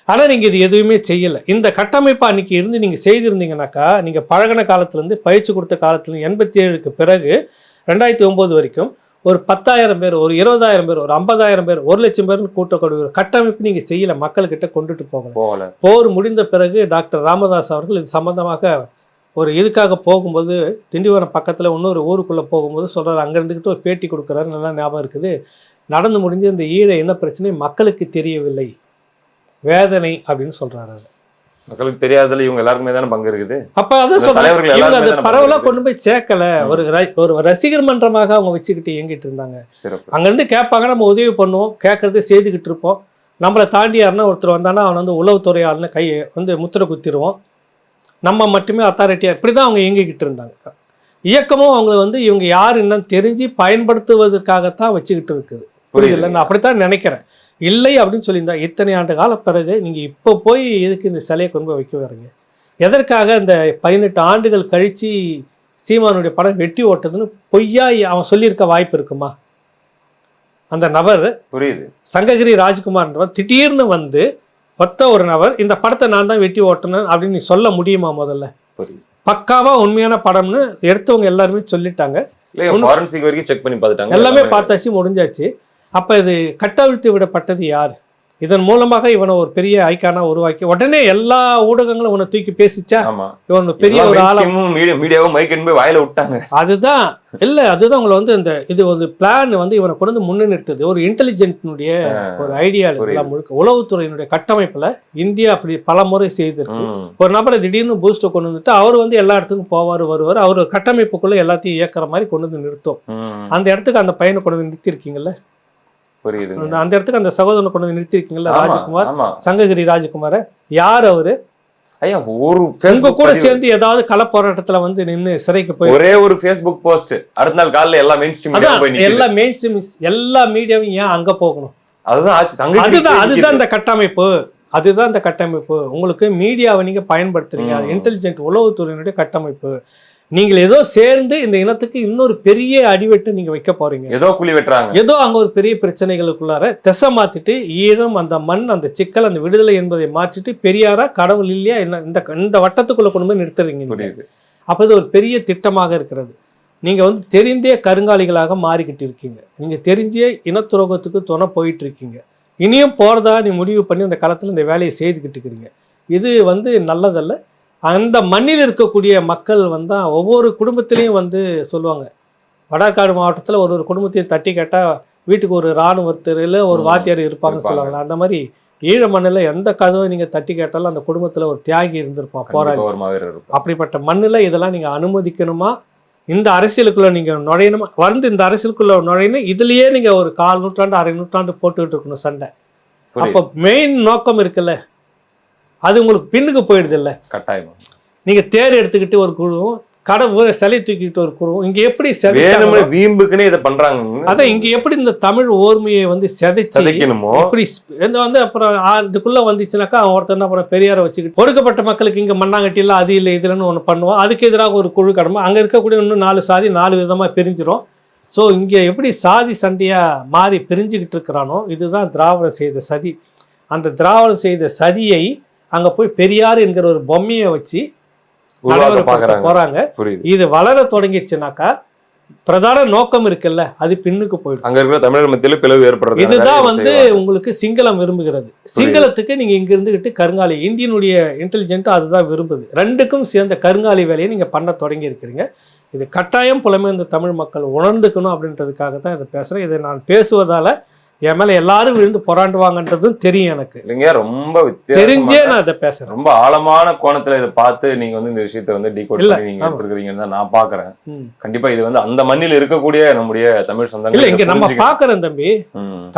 ஆனா நீங்க இது எதுவுமே செய்யல. இந்த கட்டமைப்பை அன்னைக்கு இருந்து நீங்க செய்திருந்தீங்கன்னாக்கா, நீங்க பழகின காலத்திலிருந்து, பயிற்சி கொடுத்த காலத்துல 87க்கு பிறகு 2009 வரைக்கும் ஒரு 10,000 பேர், ஒரு 20,000 பேர், ஒரு 50,000 பேர், 1,00,000 பேர்னு கூட்டக்கூடிய கட்டமைப்பு நீங்க செய்யல, மக்கள்கிட்ட கொண்டுட்டு போகல. போர் முடிந்த பிறகு டாக்டர் ராமதாஸ் அவர்கள் இது சம்பந்தமாக ஒரு இதுக்காக போகும்போது திண்டிவனம் பக்கத்துல இன்னொரு ஊருக்குள்ள போகும்போது சொல்றாரு, அங்க இருந்துகிட்டு ஒரு பேட்டி கொடுக்குறாரு, நல்லா ஞாபகம் இருக்குது. நடந்து முடிஞ்ச இந்த ஈழ என்ன பிரச்சனை மக்களுக்கு தெரியவில்லை, வேதனை அப்படின்னு சொல்றாரு. மக்களுக்கு தெரியாததுல இவங்க எல்லாருக்குமே தானே பங்கு இருக்குது. அப்ப அதான் தலைவர்கள் சொல்றாங்க, எல்லாருமே அதை தானே பரவலா பங்கு கொண்டு போய் சேர்க்கல. ஒரு ரசிகர் மன்றமாக அவங்க வச்சுக்கிட்டு இயங்கிட்டு இருந்தாங்க. சிறப்பு. அங்கிருந்து கேட்பாங்க, நம்ம உதவி பண்ணுவோம், கேட்கறது செய்துக்கிட்டு இருப்போம். நம்மளை தாண்டி யாருன்னா ஒருத்தர் வந்தானா அவன் வந்து உளவுத்துறை ஆளுன்னு கையை வந்து முத்திரை குத்திடுவோம். நம்ம மட்டுமே அத்தாரிட்டியா இப்படிதான் அவங்க இயங்கிக்கிட்டு இருந்தாங்க. இயக்கமும் அவங்க வந்து இவங்க யார் என்னன்னு தெரிஞ்சு பயன்படுத்துவதற்காகத்தான் வச்சுக்கிட்டு இருக்குது. புரியுது? நான் அப்படித்தான் நினைக்கிறேன். இல்லை அப்படின்னு சொல்லியிருந்தா இத்தனை ஆண்டு கால பிறகு நீங்க இப்போ போய் எதுக்கு இந்த சிலையை கொண்டு போய் வைக்க வரீங்க? எதற்காக இந்த 18 ஆண்டுகள் கழிச்சு சீமானுடைய படம் வெட்டி ஓட்டதுன்னு பொய்யா அவன் சொல்லியிருக்க வாய்ப்பு இருக்குமா? அந்த நபர் புரியுது, சங்ககிரி ராஜ்குமார்ன்றவன் திடீர்னு வந்து ஒரு நபர் இந்த படத்தை நான் தான் வெட்டி ஓட்டணும் அப்படின்னு நீ சொல்ல முடியுமா? முதல்ல புரியுது. பக்காவா உண்மையான படம்னு எடுத்தவங்க எல்லாருமே சொல்லிட்டாங்க. ஃபாரன்சிக் வரைக்கும் செக் பண்ணி பார்த்துட்டாங்க, எல்லாமே பார்த்தாச்சு, முடிஞ்சாச்சு. அப்ப இது கட்டவிழ்த்து விடப்பட்டது யார்? இதன் மூலமாக இவனை ஒரு பெரிய ஐக்கானா உருவாக்கி உடனே எல்லா ஊடகங்களும் இவனை தூக்கி பேசிச்சா, இவன் பெரிய ஒரு ஆளும் மீடியாவும் மைக் போய் வாயில விட்டாங்க. அதுதான் அதுதான் உங்களை வந்து இந்த இது வந்து பிளான் வந்து இவனை கொண்டு வந்து முன்ன நிறுத்துது. ஒரு இன்டெலிஜென்ட்னுடைய ஒரு ஐடியா முழுக்க உளவுத்துறையினுடைய கட்டமைப்புல இந்தியா அப்படி பல முறை செய்திருக்கு. ஒரு நபரை திடீர்னு பூஸ்டர் கொண்டு வந்துட்டு அவர் வந்து எல்லா இடத்துக்கும் போவார் வருவார், அவர் கட்டமைப்புக்குள்ள எல்லாத்தையும் இயக்குற மாதிரி கொண்டு வந்து நிறுத்தும். அந்த இடத்துக்கு அந்த பையனை கொண்டு வந்து நிறுத்திருக்கீங்கல்ல, அந்த இடத்துக்கு அந்த சகோதரனை கொண்டு வந்து நிறுத்திருக்கீங்கல்ல, ராஜ்குமார், சங்ககிரி ராஜ்குமார. யார் அவரு? உங்க கூட சேர்ந்து ஏதாவது கள போராட்டத்துல வந்து நின்னு சிறைக்கு போய் ஒரே ஒரு Facebook போஸ்ட் அடுத்த நாள் காலையில எல்லா மெயின் ஸ்ட்ரீம் எல்லா மீடியாவும் ஏன் அங்க போகணும்? அதுதான் அந்த கட்டமைப்பு. அதுதான் அந்த கட்டமைப்பு. உங்களுக்கு மீடியாவை நீங்க பயன்படுத்துறீங்க. இன்டெலிஜென்ட் உளவுத்துறையினுடைய கட்டமைப்பு. நீங்கள் ஏதோ சேர்ந்து இந்த இனத்துக்கு இன்னொரு பெரிய அடிவெட்டு நீங்க வைக்க போறீங்க. ஏதோ குழி வெட்டுறாங்க, ஏதோ அங்க ஒரு பெரிய பிரச்சனைகளுக்குள்ளார திசை மாத்திட்டு ஈழம், அந்த மண், அந்த சிக்கல், அந்த விடுதலை என்பதை மாற்றிட்டு பெரியாரா கடவுள் இல்லையா என்ன இந்த வட்டத்துக்குள்ள கொண்டு போய் நிறுத்துறீங்க. அப்ப இது ஒரு பெரிய திட்டமாக இருக்கிறது. நீங்க வந்து தெரிந்தே கருங்காலிகளாக மாறிக்கிட்டு இருக்கீங்க. நீங்க தெரிஞ்சே இனத்துரோகத்துக்கு துணை போயிட்டு இருக்கீங்க. இனியும் போறதா நீ முடிவு பண்ணி அந்த களத்துல இந்த வேலையை செய்துக்கிட்டு இருக்கிறீங்க. இது வந்து நல்லதல்ல. அந்த மண்ணில் இருக்கக்கூடிய மக்கள் வந்து ஒவ்வொரு குடும்பத்திலையும் வந்து சொல்லுவாங்க, வடகாடு மாவட்டத்தில் ஒரு குடும்பத்தையும் தட்டி கேட்டால் வீட்டுக்கு ஒரு இராணுவத்தர் இல்லை ஒரு வாத்தியார் இருப்பாங்கன்னு சொல்லுவாங்க. அந்த மாதிரி ஈழ மண்ணில் எந்த கதவை நீங்கள் தட்டி கேட்டாலும் அந்த குடும்பத்தில் ஒரு தியாகி இருந்திருப்பான், போராளி. அப்படிப்பட்ட மண்ணில் இதெல்லாம் நீங்கள் அனுமதிக்கணுமா? இந்த அரசியலுக்குள்ளே நீங்கள் நுழையணுமா? வந்து இந்த அரசியலுக்குள்ளே நுழையணும். இதுலேயே நீங்கள் ஒரு 1/4 நூற்றாண்டு 1/2 நூற்றாண்டு போட்டுக்கிட்டு இருக்கணும் சண்டை. அப்போ மெயின் நோக்கம் இருக்குல்ல, அது உங்களுக்கு பின்னுக்கு போயிடுது இல்லை? கட்டாயம். நீங்க தேர் எடுத்துக்கிட்டு ஒரு குழுவும் கடவுள் சிலை தூக்கிட்டு ஒரு குழுவும் இங்க எப்படி வீம்புக்குன்னு இதை பண்றாங்க. அதான் இங்க எப்படி இந்த தமிழ் ஓர்மையை வந்து சிதைக்கணுமோ இப்படி வந்து அப்புறம் இதுக்குள்ள வந்துச்சுனாக்கா அவன் ஒருத்தர் அப்புறம் பெரியாரை வச்சுக்கிட்டு ஒடுக்கப்பட்ட மக்களுக்கு இங்க மண்ணாங்கட்டி இல்லை, அது இல்லை, இதுலன்னு ஒன்று பண்ணுவோம். அதுக்கு எதிராக ஒரு குழு கடமை. அங்க இருக்கக்கூடிய இன்னும் 4 சாதி 4 விதமா பிரிஞ்சிடும். ஸோ இங்க எப்படி சாதி சண்டையா மாறி பிரிஞ்சுக்கிட்டு இருக்கிறானோ, இதுதான் திராவிடம் செய்த சதி. அந்த திராவிடம் செய்த சதியை அங்க போய் பெரியார் என்கிற ஒரு பொம்மையை வச்சு போறாங்க. இது வளர தொடங்கிடுச்சுனாக்கா பிரதான நோக்கம் இருக்குல்ல, அது பின்னுக்கு போயிடும். அங்க இருக்கிற தமிழர் மத்தியில பிளவு ஏற்படுறது. இதுதான் வந்து உங்களுக்கு சிங்களம் விரும்புகிறது. சிங்களத்துக்கு நீங்க இங்க இருந்துகிட்டு கருங்காலி, இந்தியனுடைய இன்டெலிஜென்ட் அதுதான் விரும்புது. ரெண்டுக்கும் சேர்ந்த கருங்காலி வேலையை நீங்க பண்ண தொடங்கி இருக்கிறீங்க. இது கட்டாயம் புலமை இந்த தமிழ் மக்கள் உணர்ந்துக்கணும் அப்படின்றதுக்காக தான் இதை பேசுறேன். இதை நான் பேசுவதால என் மேல எல்லாரும் விழுந்து போராண்டுவாங்கன்றதும் தெரியும் எனக்கு. இல்லைங்க, ரொம்ப தெரிஞ்சே நான் இதை பேசுறேன். ரொம்ப ஆழமான கோணத்துல இதை பார்த்து நீங்க வந்து இந்த விஷயத்தை வந்து டீகோட் பண்ணி நீங்க எடுத்துருக்கீங்கன்னு தான் நான் பாக்குறேன். கண்டிப்பா இது வந்து அந்த மண்ணில் இருக்கக்கூடிய நம்முடைய தமிழ் சொந்தங்கள் இல்ல, இங்க நம்ம பாக்குறோம் தம்பி.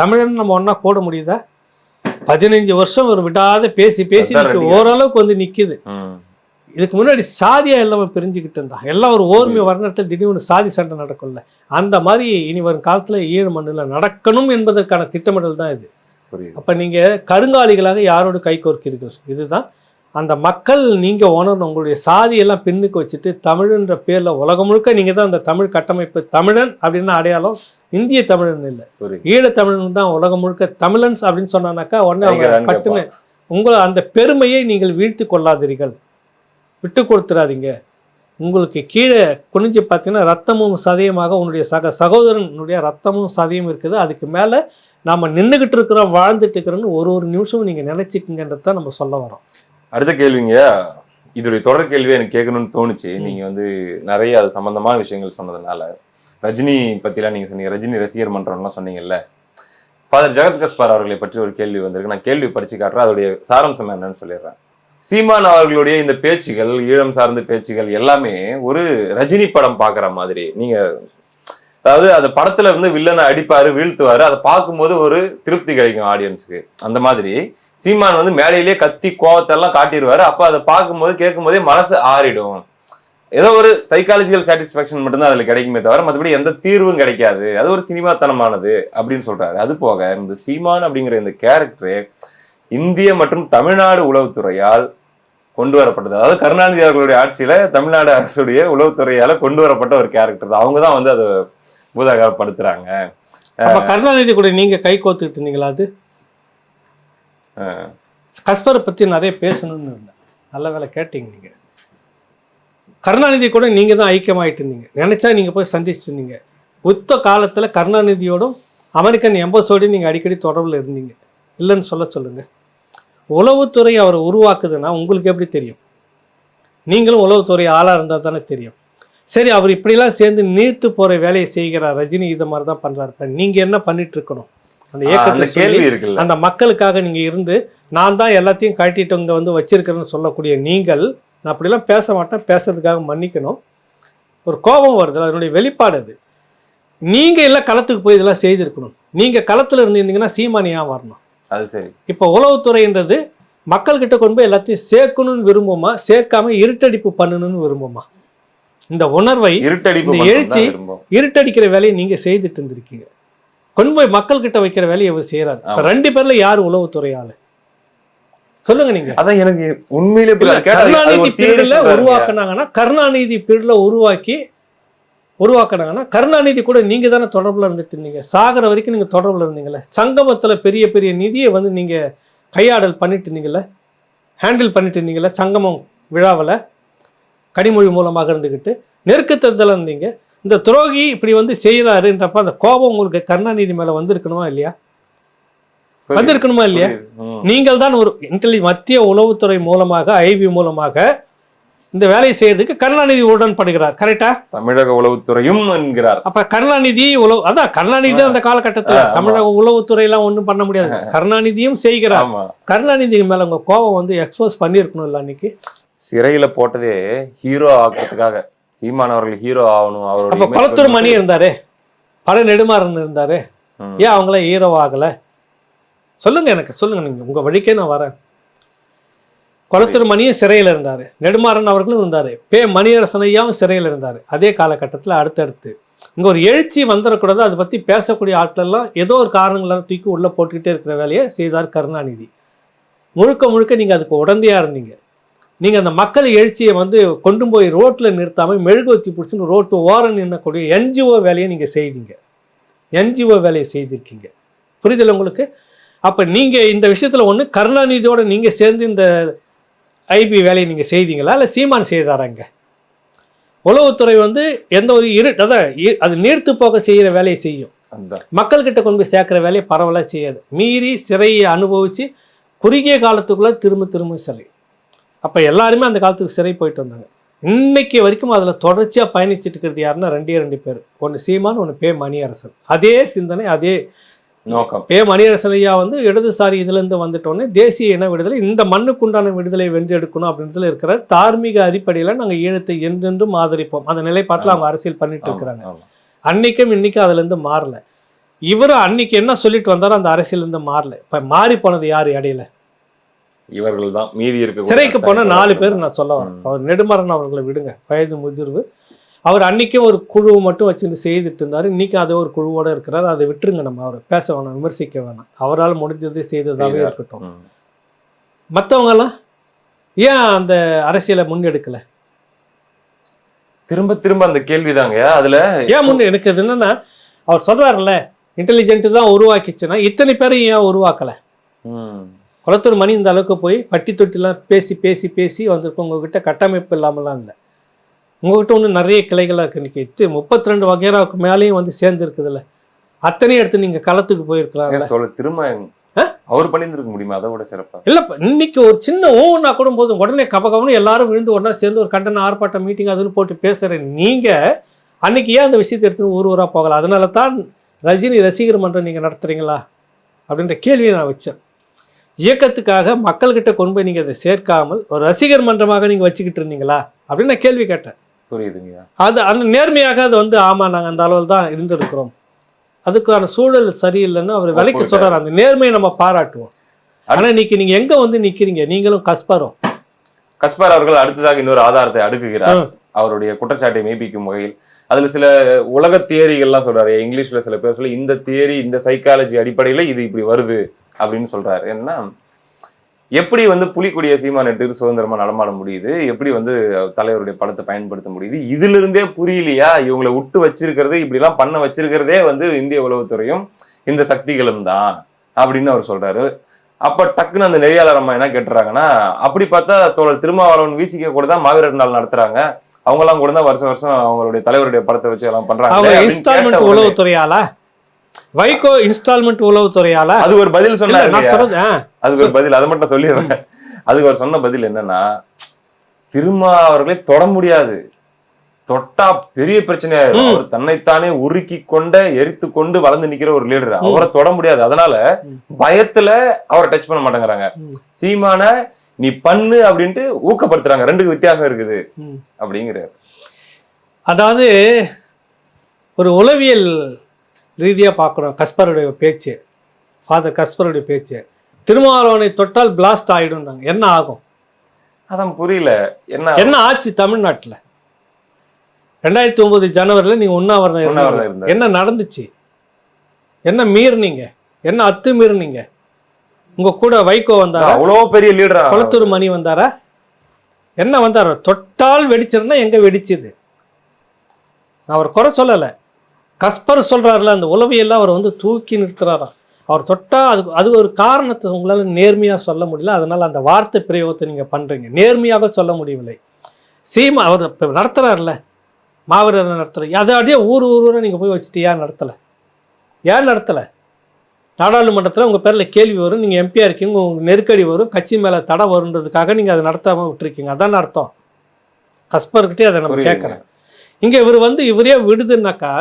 தமிழன் நம்ம ஒன்னா போட முடியுதா? 15 வருஷம் ஒரு விடாத பேசி பேசி ஓரளவுக்கு வந்து நிக்குது. இதுக்கு முன்னாடி சாதியா எல்லாமே பிரிஞ்சுக்கிட்டு இருந்தா எல்லாம் ஒரு ஓர்மை வர்ணத்தில் திடீர்னு சாதி சண்டை நடக்கும்ல, அந்த மாதிரி இனி வரும் காலத்துல ஈழ மண்ணில் நடக்கணும் என்பதற்கான திட்டமிடல் தான் இது. அப்ப நீங்க கருங்காலிகளாக யாரோடு கை கோர்க்கிறீர்கள்? இதுதான் அந்த மக்கள் நீங்க உணரணும். உங்களுடைய சாதியெல்லாம் பின்னுக்கு வச்சுட்டு தமிழ்ன்ற பேர்ல உலகம் முழுக்க நீங்க தான் அந்த தமிழ் கட்டமைப்பு. தமிழன் அப்படின்னு அடையாளம் இந்திய தமிழன் இல்லை, ஈழ தமிழன் தான் உலகம் முழுக்க தமிழன்ஸ் அப்படின்னு சொன்னாக்கா உடனே அவங்க பட்டுன்னு உங்களை அந்த பெருமையை நீங்கள் வீழ்த்தி கொள்ளாதீர்கள், விட்டு கொடுத்துடாதீங்க. உங்களுக்கு கீழே குனிஞ்சு பார்த்தீங்கன்னா ரத்தமும் சதையுமாக உன்னுடைய சகோதரனுடைய ரத்தமும் சதையும் இருக்குது. அதுக்கு மேலே நாம் நின்றுக்கிட்டு இருக்கிறோம், வாழ்ந்துட்டு இருக்கிறோன்னு ஒரு நிமிஷமும் நீங்கள் நினைச்சிக்கிங்கன்றது தான் நம்ம சொல்ல வரோம். அடுத்த கேள்விங்க, இதோடைய தொடர் கேள்வியை எனக்கு கேட்கணும்னு தோணுச்சு. நீங்கள் வந்து நிறைய அது சம்மந்தமான விஷயங்கள் சொன்னதுனால, ரஜினி பற்றிலாம் நீங்கள் சொன்னீங்க, ரஜினி ரசிகர் மன்றம்லாம் சொன்னீங்கல்ல. ஃபாதர் ஜெகத் கஸ்பார் அவர்களை பற்றி ஒரு கேள்வி வந்திருக்கு. நான் கேள்வி படித்து காட்டுறேன், அதோடைய சாராம்சம் என்னன்னு சொல்லிடுறேன். சீமான் அவர்களுடைய இந்த பேச்சுகள், ஈழம் சார்ந்த பேச்சுகள் எல்லாமே ஒரு ரஜினி படம் பாக்குற மாதிரி. நீங்க அதாவது அந்த படத்துல வந்து வில்லனை அடிப்பாரு, வீழ்த்துவாரு, அதை பார்க்கும்போது ஒரு திருப்தி கிடைக்கும் ஆடியன்ஸுக்கு. அந்த மாதிரி சீமான் வந்து மேடையிலேயே கத்தி கோவத்தெல்லாம் காட்டிடுவாரு. அப்ப அதை பார்க்கும்போது கேட்கும் போதே மனசு ஆறிடும். ஏதோ ஒரு சைக்காலஜிக்கல் சாட்டிஸ்பாக்சன் மட்டும்தான் அதுல கிடைக்குமே தவிர மற்றபடி எந்த தீர்வும் கிடைக்காது. அது ஒரு சினிமாத்தனமானது அப்படின்னு சொல்றாரு. அது போக இந்த சீமான் அப்படிங்கிற இந்த கேரக்டரு இந்திய மற்றும் தமிழ்நாடு உளவுத்துறையால் கொண்டு வரப்பட்டது. அதாவது கருணாநிதி அவர்களுடைய ஆட்சியில தமிழ்நாடு அரசுடைய உளவுத்துறையால கொண்டு வரப்பட்ட ஒரு கேரக்டர். அவங்கதான் வந்து அதை பூதாகரப்படுத்துறாங்க. கருணாநிதி கூட நீங்க கை கோத்துக்கிட்டு இருந்தீங்களா? அது கஸ்பரை பத்தி நிறைய பேசணும்னு இருந்தேன். நல்ல வேலை கேட்டீங்க. நீங்க கருணாநிதி கூட நீங்க தான் ஐக்கியமாயிட்டு இருந்தீங்க. நினைச்சா நீங்க போய் சந்திச்சிருந்தீங்க. யுத்த காலத்துல கருணாநிதியோடும் அமெரிக்கன் எம்பஸோடையும் நீங்க அடிக்கடி தொடர்பில் இருந்தீங்க. இல்லைன்னு சொல்லுங்க. உளவுத்துறை அவரை உருவாக்குதுன்னா உங்களுக்கு எப்படி தெரியும்? நீங்களும் உளவுத்துறை ஆளாக இருந்தால் தானே தெரியும். சரி, அவர் இப்படிலாம் சேர்ந்து நீர்த்து போகிற வேலையை செய்கிறார். ரஜினி இதை மாதிரி தான் பண்ணுறாரு. நீங்கள் என்ன பண்ணிட்டு இருக்கணும்? அந்த இயக்கத்தை கேள்வி இருக்குல்ல. அந்த மக்களுக்காக நீங்கள் இருந்து நான் தான் எல்லாத்தையும் கட்டிட்டு இங்கே வந்து வச்சிருக்கிறேன்னு சொல்லக்கூடிய நீங்கள், நான் அப்படிலாம் பேச மாட்டேன், பேசுறதுக்காக மன்னிக்கணும். ஒரு கோபம் வருது, அதனுடைய வெளிப்பாடு அது. நீங்கள் எல்லாம் களத்துக்கு போய் இதெல்லாம் செய்திருக்கணும். நீங்கள் களத்தில் இருந்திருந்தீங்கன்னா சீமானியாக வரணும். அது சரி. இப்போ உளவுத்துறைன்றது மக்கள்கிட்ட கொண்டு போய் எல்லாத்தையும் சேர்க்கணும்னு விரும்புமா, சேர்க்காம இருட்டடிப்பு பண்ணணும்னு விரும்புமா? இந்த உணர்வை, இந்த எழுச்சி, இருட்டடிக்கிற வேலையை நீங்க செய்துட்டு இருந்திருக்கீங்க. கொண்டு போய் மக்கள் கிட்ட வைக்கிற வேலையை அவர் செய்யறாரு. ரெண்டு பேர்ல யாரு உளவுத்துறை ஆளு சொல்லுங்க நீங்க. அதான் எனக்கு உண்மையிலே கருணாநிதி பீரியட்ல உருவாக்குனாங்கன்னா, கருணாநிதி பீரியட்ல உருவாக்குனாங்கன்னா கருணாநிதி கூட நீங்க தானே தொடர்புல இருந்துட்டு இருந்தீங்க. சாகர வரைக்கும் நீங்க தொடர்புல இருந்தீங்கல்ல. சங்கமத்துல பெரிய பெரிய நிதியை வந்து நீங்க கையாடல் பண்ணிட்டு இருந்தீங்கல்ல, ஹேண்டில் பண்ணிட்டு இருந்தீங்கல்ல. சங்கமம் விழாவில் கனிமொழி மூலமாக இருந்துக்கிட்டு நெருக்கத்தில் இருந்தீங்க. இந்த துரோகி இப்படி வந்து செய்யறாருன்றப்ப அந்த கோபம் உங்களுக்கு கருணாநிதி மேல வந்திருக்கணுமா இல்லையா? வந்திருக்கணுமா இல்லையா? நீங்கள் தான் ஒரு மத்திய உளவுத்துறை மூலமாக, ஐபி மூலமாக இந்த வேலையை செய்யறதுக்கு கருணாநிதி உடன்படுகிறார். கரெக்டா? தமிழக உளவுத்துறையும் என்கிறார். அப்ப கருணாநிதி அதான் கருணாநிதி அந்த காலகட்டத்தில் தமிழக உளவுத்துறை எல்லாம் ஒண்ணும் பண்ண முடியாது. கருணாநிதியும் செய்கிறார். கருணாநிதி மேல உங்க கோபம் வந்து எக்ஸ்போஸ் பண்ணிருக்கணும் இல்ல? அன்னைக்கு சிறையில போட்டதே ஹீரோ ஆகிறதுக்காக. சீமான் அவர்கள் ஹீரோ ஆகணும். அவரோட குளத்தூர் மணி இருந்தாரு, பல நெடுமாறன் இருந்தாரு, ஏன் அவங்கள ஹீரோ ஆகல? சொல்லுங்க, எனக்கு சொல்லுங்க. நீங்க உங்க வழிக்கே நான் வரேன். குளத்தூர் மணியும் சிறையில் இருந்தாரு, நெடுமாறன் அவர்களும் இருந்தாரு, மணியரசனையாவும் சிறையில் இருந்தாரு. அதே காலகட்டத்தில் அடுத்தடுத்து இங்க ஒரு எழுச்சி வந்துடக்கூடாது, அதை பத்தி பேசக்கூடிய ஆட்கள் எல்லாம் ஏதோ ஒரு காரணங்களால் தூக்கி உள்ள போட்டுக்கிட்டே இருக்கிற வேலையை செய்தார் கருணாநிதி. முழுக்க முழுக்க நீங்க அதுக்கு உடந்தையா இருந்தீங்க. நீங்கள் அந்த மக்கள் எழுச்சியை வந்து கொண்டு போய் ரோட்டில் நிறுத்தாமல் மெழுகுவத்தி பிடிச்சின்னு ரோட்டு ஓரம் நின்னக்கூடிய என்ஜிஓ வேலையை நீங்கள் செய்தீங்க. என்ஜிஓ வேலையை செய்திருக்கீங்க. புரிதல் உங்களுக்கு? அப்போ நீங்கள் இந்த விஷயத்தில் ஒன்று கருணாநிதியோடு நீங்கள் சேர்ந்து இந்த ஐபி வேலையை நீங்கள் செய்தீங்களா, இல்லை சீமான் செய்தாராங்க? உளவுத்துறை வந்து எந்த ஒரு அதான் அது நீர்த்து போக செய்கிற வேலையை செய்யும். மக்கள்கிட்ட கொண்டு போய் சேர்க்குற வேலையை பரவலாக செய்யாது. மீறி சிறையை அனுபவித்து குறுகிய காலத்துக்குள்ளே திரும்ப சிறை. அப்போ எல்லாருமே அந்த காலத்துக்கு சிறை போயிட்டு வந்தாங்க. இன்னைக்கு வரைக்கும் அதில் தொடர்ச்சியாக பயணிச்சுட்டு இருக்கிறது யாருன்னா ரெண்டு பேர். ஒன்று சீமான், ஒன்று மணியரசன். அதே சிந்தனை, அதே நோக்கம். மணியரசன் ஐயா வந்து இடதுசாரி இதுலேருந்து வந்துட்டோன்னே தேசிய இன விடுதலை, இந்த மண்ணுக்குண்டான விடுதலை வென்று எடுக்கணும் அப்படின்றதுல இருக்கிற தார்மீக அடிப்படையில் நாங்கள் ஈழத்தை என்றென்றும் ஆதரிப்போம். அந்த நிலைப்பாட்டில் அவங்க அரசியல் பண்ணிட்டு இருக்கிறாங்க. அன்னைக்கும் இன்னைக்கும் அதுலேருந்து மாறல. இவரும் அன்னைக்கு என்ன சொல்லிட்டு வந்தாரோ அந்த அரசியலேருந்து மாறல. இப்போ மாறி போனது யார் இடையில? இவர்கள் தான். மீதி இருக்க சிறைக்கு போன 4 பேர் நான் சொல்ல வரேன். அவர் நெடுமாறன் அவர்களை விடுங்க, வயது முதிர்வு. அவர் அன்னைக்கும் ஒரு குழுவை மட்டும் வச்சுட்டு செய்துட்டு இருந்தார். இன்னைக்கும் அதே ஒரு குழுவோட இருக்கிறார். அதை விட்டுருங்க, நம்ம அவர் பேச வேணாம், விமர்சிக்க வேணாம். அவரால் முடிஞ்சதை செய்ததாகவே இருக்கட்டும். மற்றவங்கெல்லாம் ஏன் அந்த அரசியலை முன்னெடுக்கல? திரும்ப அந்த கேள்விதாங்க. அதுல ஏன் முன் எடுக்கிறது என்னன்னா, அவர் சொல்றாருல்ல இன்டெலிஜென்ட் தான் உருவாக்கிச்சுன்னா இத்தனை பேரும் ஏன் உருவாக்கல? குளத்தூர் மணி இந்த அளவுக்கு போய் பட்டி தொட்டிலாம் பேசி வந்திருக்கோம். உங்ககிட்ட கட்டமைப்பு இல்லாமலாம் இல்லை. உங்ககிட்ட ஒன்று நிறைய கிளைகளாக இருக்குது. இன்றைக்கி 32 வகைராவுக்கு மேலேயும் வந்து சேர்ந்து இருக்குதுல்ல. அத்தனையும் எடுத்து நீங்கள் களத்துக்கு போயிருக்கலாம். திரும்ப அவர் பண்ணியிருக்க முடியுமா? அதை விட சிறப்பாக இல்லைப்பா. இன்னைக்கு ஒரு சின்ன ஓவனா கூட போதும், உடனே கபகவனும் எல்லாரும் விழுந்து ஒன்றா சேர்ந்து ஒரு கண்டன ஆர்ப்பாட்டம் மீட்டிங் அதுன்னு போட்டு பேசுகிறேன். நீங்கள் அன்னைக்கு ஏன் அந்த விஷயத்தை எடுத்துன்னு ஊராக போகலாம்? அதனால தான் ரஜினி ரசிகர் மன்றம் நீங்கள் நடத்துகிறீங்களா அப்படின்ற கேள்வியை நான் வச்சேன். இயக்கத்துக்காக மக்கள்கிட்ட கொண்டு போய் நீங்கள் அதை சேர்க்காமல் ஒரு ரசிகர் மன்றமாக நீங்கள் வச்சுக்கிட்டு இருந்தீங்களா அப்படின்னு நான் கேள்வி கேட்டேன். புரியுதுங்க. அது அந்த நேர்மையாக அது வந்து ஆமாம் நாங்கள் அந்த அளவில் தான் இருந்திருக்கிறோம், அதுக்கான சூழல் சரியில்லைன்னு அவர் விலைக்கு சொல்கிறார். அந்த நேர்மையை நம்ம பாராட்டுவோம். ஆனால் இன்னைக்கு நீங்கள் எங்கே வந்து நிற்கிறீங்க, நீங்களும் கஸ்பரும். கஸ்பர் அவர்கள் அடுத்ததாக இன்னொரு ஆதாரத்தை அடுக்குகிறார் அவருடைய குற்றச்சாட்டை மெய்ப்பிக்கும் வகையில். அதுல சில உலக தியரிகள்லாம் சொல்றாரு. இங்கிலீஷ்ல சில பேர் சொல்லி இந்த தியரி இந்த சைக்காலஜி அடிப்படையில இது இப்படி வருது அப்படின்னு சொல்றாரு. ஏன்னா எப்படி வந்து புலிக்கொடிய சீமான் எடுத்துக்கிட்டு சுதந்திரமா நடமாட முடியுது, எப்படி வந்து தலைவருடைய படத்தை பயன்படுத்த முடியுது, இதுல இருந்தே புரியலையா இவங்களை விட்டு வச்சிருக்கிறது, இப்படி எல்லாம் பண்ண வச்சிருக்கிறதே வந்து இந்திய உளவுத்துறையும் இந்த சக்திகளும் தான் அப்படின்னு அவர் சொல்றாரு. அப்ப டக்குன்னு அந்த நெறியாளர் அம்மா என்ன கேட்டுறாங்கன்னா, அப்படி பார்த்தா தோழர் திருமாவளவன் விசிக கூட தான் மாவீரர் நாள் நடத்துறாங்க, அவங்க எல்லாம் கூட தான் வருஷம் வருஷம் அவங்களுடைய தலைவருடைய படத்தை வச்சு எல்லாம் பண்றாங்க. உளவுத்துறையால வைகோ இன்ஸ்டால்மெண்ட் உளவுத்துறையால அது ஒரு பதில் சொன்னாரு. அதுக்கு ஒரு பதில் அதை மட்டும் சொல்லிடுறேன். அதுக்கு அவர் சொன்ன பதில் என்னன்னா, திருமா அவர்களே தொட முடியாது, தொட்டா பெரிய பிரச்சனையாயிரும், அவர் தன்னைத்தானே உருக்கி கொண்ட எரித்து கொண்டு வளர்ந்து நிக்கிற ஒரு லீடர், அவரை தொட முடியாது, அதனால பயத்துல அவரை டச் பண்ண மாட்டேங்கிறாங்க. சீமான நீ பண்ணு அப்படின்ட்டு ஊக்கப்படுத்துறாங்க. ரெண்டுக்கு வித்தியாசம் இருக்குது அப்படிங்கிறார். அதாவது ஒரு உளவியல் ரீதியா பார்க்குறோம் கஸ்பருடைய பேச்சு, ஃபாதர் கஸ்பருடைய பேச்சு. திருமாவளவனை தொட்டால் பிளாஸ்ட் ஆயிடும், என்ன ஆகும் அதான் புரியல. என்ன ஆச்சு தமிழ்நாட்டில் 2009 ஜனவரியில் நீங்க உண்ணாவிரதம் என்ன நடந்துச்சு, என்ன மீறினீங்க, என்ன அத்துமீறினீங்க? உங்க கூட வைகோ வந்தாரா? அவ்வளோ பெரிய லீடரா? கொளத்தூர் மணி வந்தாரா? என்ன வந்தாரா? தொட்டால் வெடிச்சிருந்தா எங்க வெடிச்சுது? நான் அவர் குறை சொல்லலை, கஸ்பர் சொல்றாருல அந்த உளவியெல்லாம் அவர் வந்து தூக்கி நிறுத்துறாராம். அவர் தொட்டா அது ஒரு காரணத்தை உங்களால் நேர்மையாக சொல்ல முடியல, அதனால அந்த வார்த்தை பிரயோகத்தை நீங்கள் பண்ணுறீங்க, நேர்மையாக சொல்ல முடியவில்லை. சீமா அவர் இப்போ நடத்துகிறார்ல, மாவீரர் நடத்துகிற அதை அப்படியே ஊராக நீங்கள் போய் வச்சுட்டு ஏன் நடத்தலை? ஏன் நடத்தலை? நாடாளுமன்றத்தில் உங்கள் பேரில் கேள்வி வரும், நீங்கள் எம்பியாக இருக்கீங்க, உங்களுக்கு நெருக்கடி வரும், கட்சி மேலே தடை வருன்றதுக்காக நீங்கள் அதை நடத்தாமல் விட்டுருக்கீங்க. அதான் அர்த்தம். கஸ்பர்கிட்டே அதை நம்ம கேட்குறேன். இங்கே இவர் வந்து இவரே விடுதுன்னாக்கா,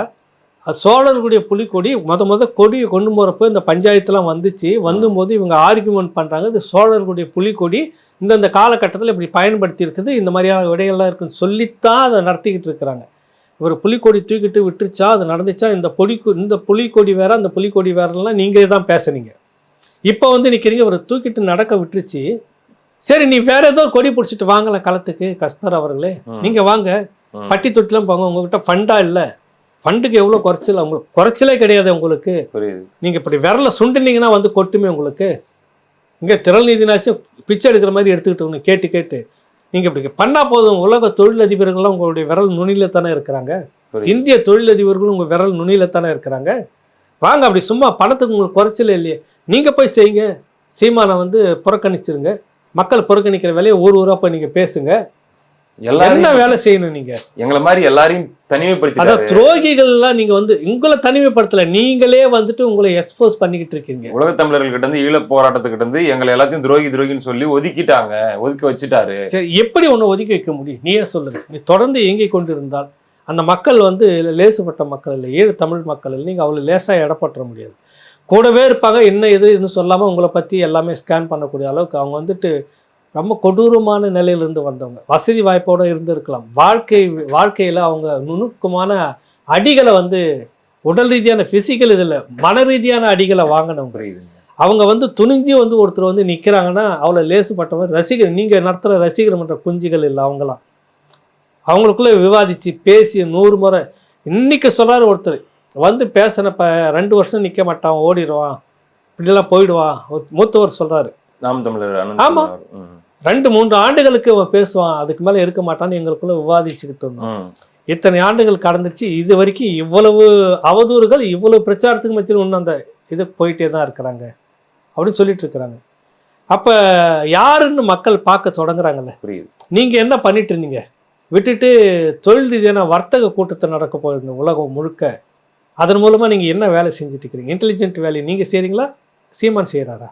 அது சோழர்களுடைய புலிக்கொடி முத கொடியை கொண்டு போகிறப்போ இந்த பஞ்சாயத்துலாம் வந்துச்சு, வந்தும்போது இவங்க ஆர்குமெண்ட் பண்ணுறாங்க, இது சோழர்களுடைய புலிக்கொடி இந்தந்த காலகட்டத்தில் இப்படி பயன்படுத்தி இருக்குது, இந்த மாதிரியான விடைகள்லாம் இருக்குன்னு சொல்லித்தான் அதை நடத்திக்கிட்டு இருக்கிறாங்க. இவர் புலிக்கொடி தூக்கிட்டு விட்டுருச்சா, அது நடந்துச்சா, இந்த புலிக்கொடி வேற அந்த புலிக்கொடி வேறலாம் நீங்களே தான் பேசுனீங்க. இப்போ வந்து நிற்கிறீங்க, இவர் தூக்கிட்டு நடக்க விட்டுருச்சு, சரி நீ வேற ஏதோ கொடி பிடிச்சிட்டு வாங்கலாம் களத்துக்கு. கஸ்பர் அவர்களே நீங்கள் வாங்க, பட்டி தொட்டிலாம் போங்க, உங்ககிட்ட ஃபண்டா இல்லை, ஃபண்டுக்கு எவ்வளோ குறைச்சல், உங்களுக்கு குறைச்சலே கிடையாது உங்களுக்கு. நீங்கள் இப்படி விரல சுண்டினீங்கன்னா வந்து கொட்டுமே உங்களுக்கு. இங்கே திரள் நீதினாச்சும் பிச்சை எடுக்கிற மாதிரி எடுத்துக்கிட்டு கேட்டு நீங்கள் இப்படி பண்ணால் போதும். உலக தொழிலதிபர்கள்லாம் உங்களுடைய விரல் நுனியில் தானே இருக்கிறாங்க, இந்திய தொழிலதிபர்களும் உங்கள் விரல் நுனியில் தானே இருக்கிறாங்க. வாங்க, அப்படி சும்மா பணத்துக்கு உங்களுக்கு குறைச்சலே இல்லையே, நீங்கள் போய் செய்யுங்க. சீமானை வந்து புறக்கணிச்சிருங்க, மக்கள் புறக்கணிக்கிற வேலையை ஊராக போய் நீங்கள் பேசுங்க. என்ன வேலை செய்யணும்? நீங்க எங்களை மாதிரி எல்லாரையும் தனிமைப்படுத்தி, அதாவது துரோகிகள்லாம் நீங்க வந்து உங்களை தனிமைப்படுத்தல, நீங்களே வந்துட்டு உங்களை எக்ஸ்போஸ் பண்ணிக்கிட்டு இருக்கீங்க. உலக தமிழர்கள் கிட்ட இருந்து ஈழ போராட்டத்துக்கிட்ட இருந்து எங்களை எல்லாத்தையும் துரோகின்னு சொல்லி ஒதுக்கிட்டாங்க, ஒதுக்கி வச்சுட்டாரு. சரி, எப்படி ஒண்ணு ஒதுக்கி வைக்க முடியும்? நீயே சொல்லுங்க. நீ தொடர்ந்து இயங்கிக் கொண்டு இருந்தால் அந்த மக்கள் வந்து லேசுப்பட்ட மக்கள் இல்லை, ஈழ தமிழ் மக்கள் இல்லை, நீங்க அவ்வளவு லேசா இடப்பற்ற முடியாது. கூடவே இருப்பாங்க, என்ன எதுன்னு சொல்லாம உங்களை பத்தி எல்லாமே ஸ்கேன் பண்ணக்கூடிய அளவுக்கு அவங்க வந்துட்டு ரொம்ப கொடூரமான நிலையிலிருந்து வந்தவங்க. வசதி வாய்ப்போடு இருந்திருக்கலாம், வாழ்க்கையில் அவங்க நுணுக்கமான அடிகளை வந்து உடல் ரீதியான ஃபிசிக்கல் இதில் மன ரீதியான அடிகளை வாங்கினவங்க. அவங்க வந்து துணிஞ்சு வந்து ஒருத்தர் வந்து நிற்கிறாங்கன்னா அவ்வளோ லேசுப்பட்டவங்க. ரசிகர், நீங்கள் நடத்துகிற ரசிகர் மன்ற குஞ்சுகள் இல்லை அவங்களாம். அவங்களுக்குள்ளே விவாதித்து பேசி 100 முறை. இன்னைக்கு சொல்கிறார் ஒருத்தர் வந்து பேசின 2 வருஷம் நிற்க மாட்டான், ஓடிடுவான், இப்படிலாம் போயிடுவான். மூத்தவர் சொல்கிறாரு, நாம் தமிழர். ஆமாம், 2-3 ஆண்டுகளுக்கு அவன் பேசுவான், அதுக்கு மேலே இருக்க மாட்டான்னு எங்களுக்குள்ள விவாதிச்சுக்கிட்டு இருந்தோம். இத்தனை ஆண்டுகள் கடந்துச்சு, இது வரைக்கும் இவ்வளவு அவதூறுகள், இவ்வளவு பிரச்சாரத்துக்கு மத்தியில் இன்னும் அந்த இது போயிட்டே தான் இருக்கிறாங்க அப்படின்னு சொல்லிட்டு இருக்கிறாங்க. அப்போ யாருன்னு மக்கள் பார்க்க தொடங்குறாங்கல்ல. புரியுது. நீங்கள் என்ன பண்ணிட்டு இருந்தீங்க? விட்டுட்டு தொழில் ரீதியான வர்த்தக கூட்டத்தை நடக்க போயிருந்த உலகம் முழுக்க, அதன் மூலமாக நீங்கள் என்ன வேலை செஞ்சுட்டு இருக்கிறீங்க? இன்டெலிஜென்ட் வேலையை நீங்கள் செய்கிறீங்களா, சீமான் செய்கிறாரா?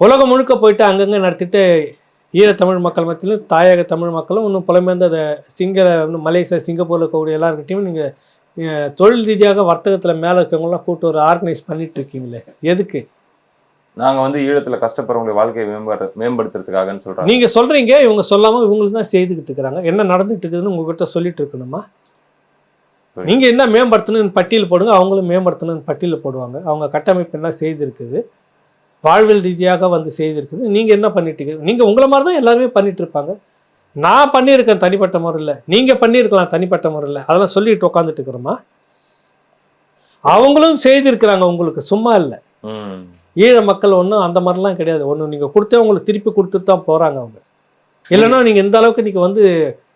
உலகம் முழுக்க போயிட்டு அங்கங்கே நடத்திட்டு ஈழத்தமிழ் மக்கள் மத்தியிலும் தாயக தமிழ் மக்களும் இன்னும் புலம்பெயர்ந்த இன்னும் மலேசியா சிங்கப்பூரில் இருக்கக்கூடிய எல்லாருக்கிட்டையும் நீங்கள் தொழில் ரீதியாக வர்த்தகத்தில் மேலே இருக்கவங்களாம் கூட்டு ஒரு ஆர்கனைஸ் பண்ணிட்டு இருக்கீங்களே, எதுக்கு? நாங்க வந்து ஈழத்துல கஷ்டப்படுறவங்களுடைய வாழ்க்கையை மேம்படுத்துறதுக்காகன்னு சொல்றாங்க. நீங்க சொல்றீங்க, இவங்க சொல்லாம இவங்களுக்கு தான் செய்துக்கிட்டு இருக்கிறாங்க. என்ன நடந்துட்டு இருக்குதுன்னு உங்ககிட்ட சொல்லிட்டு இருக்கணுமா? நீங்க என்ன மேம்படுத்தணும்னு பட்டியல் போடுங்க, அவங்களும் மேம்படுத்தணும்னு பட்டியல் போடுவாங்க. அவங்க கட்டமைப்பு என்ன செய்திருக்குது, வாழ்வியல் ரீதியாக வந்து செய்திருக்குது. நீங்க என்ன பண்ணிட்டு இருக்கீங்க? நீங்க உங்களை மாதிரி தான் எல்லாருமே பண்ணிட்டு இருப்பாங்க. நான் பண்ணியிருக்கேன் தனிப்பட்ட முறையில், நீங்க பண்ணியிருக்கலாம் தனிப்பட்ட முறையில், அதெல்லாம் சொல்லிட்டு உட்காந்துட்டு இருக்கிறோமா? அவங்களும் செய்திருக்கிறாங்க உங்களுக்கு, சும்மா இல்லை. ஈழ மக்கள் ஒன்றும் அந்த மாதிரிலாம் கிடையாது. ஒன்று நீங்கள் கொடுத்தே உங்களுக்கு திருப்பி கொடுத்துட்டு தான் போகிறாங்க அவங்க. இல்லைன்னா நீங்கள் இந்த அளவுக்கு இன்றைக்கி வந்து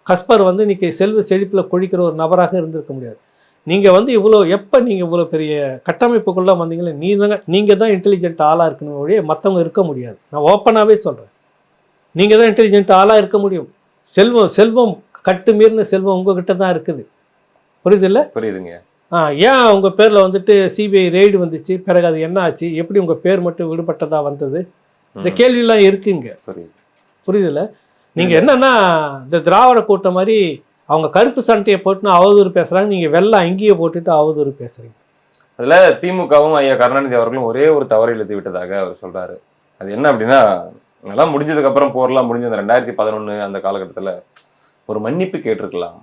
கஸ்பர் வந்து இன்றைக்கி செல்வ செழிப்பில் கொழிக்கிற ஒரு நபராக இருந்திருக்க முடியாது. நீங்கள் வந்து இவ்வளோ எப்போ நீங்கள் இவ்வளோ பெரிய கட்டமைப்புக்குள்ளே வந்தீங்களே, நீங்கள் தான் இன்டெலிஜென்ட் ஆளாக இருக்கணும் ஒழிய மற்றவங்க இருக்க முடியாது. நான் ஓப்பனாகவே சொல்கிறேன், நீங்கள் தான் இன்டெலிஜென்ட் ஆளாக இருக்க முடியும். செல்வம் கட்டு மீறின செல்வம் உங்ககிட்ட தான் இருக்குது. புரியுதில்ல? புரியுதுங்க. ஏன் உங்கள் பேரில் வந்துட்டு சிபிஐ ரெய்டு வந்துச்சு, பிறகு அது என்ன ஆச்சு, எப்படி உங்கள் பேர் மட்டும் விடுபட்டதா வந்தது, இந்த கேள்வியெல்லாம் இருக்குங்க. புரியுதில்ல? நீங்கள் என்னன்னா இந்த திராவிட கூட்டம் மாதிரி அவங்க கருப்பு சண்டையை போட்டுன்னு அவதூறு பேசுகிறாங்க, நீங்கள் வெள்ளை அங்கேயே போட்டுட்டு அவதூறு பேசுகிறீங்க. அதில் திமுகவும் ஐயா கருணாநிதி அவர்களும் ஒரே ஒரு தவறு இழுத்து விட்டதாக அவர் சொல்கிறாரு. அது என்ன அப்படின்னா, அதெல்லாம் முடிஞ்சதுக்கப்புறம் போரெல்லாம் முடிஞ்ச அந்த 2011 அந்த காலகட்டத்தில் ஒரு மன்னிப்பு கேட்டிருக்கலாம்.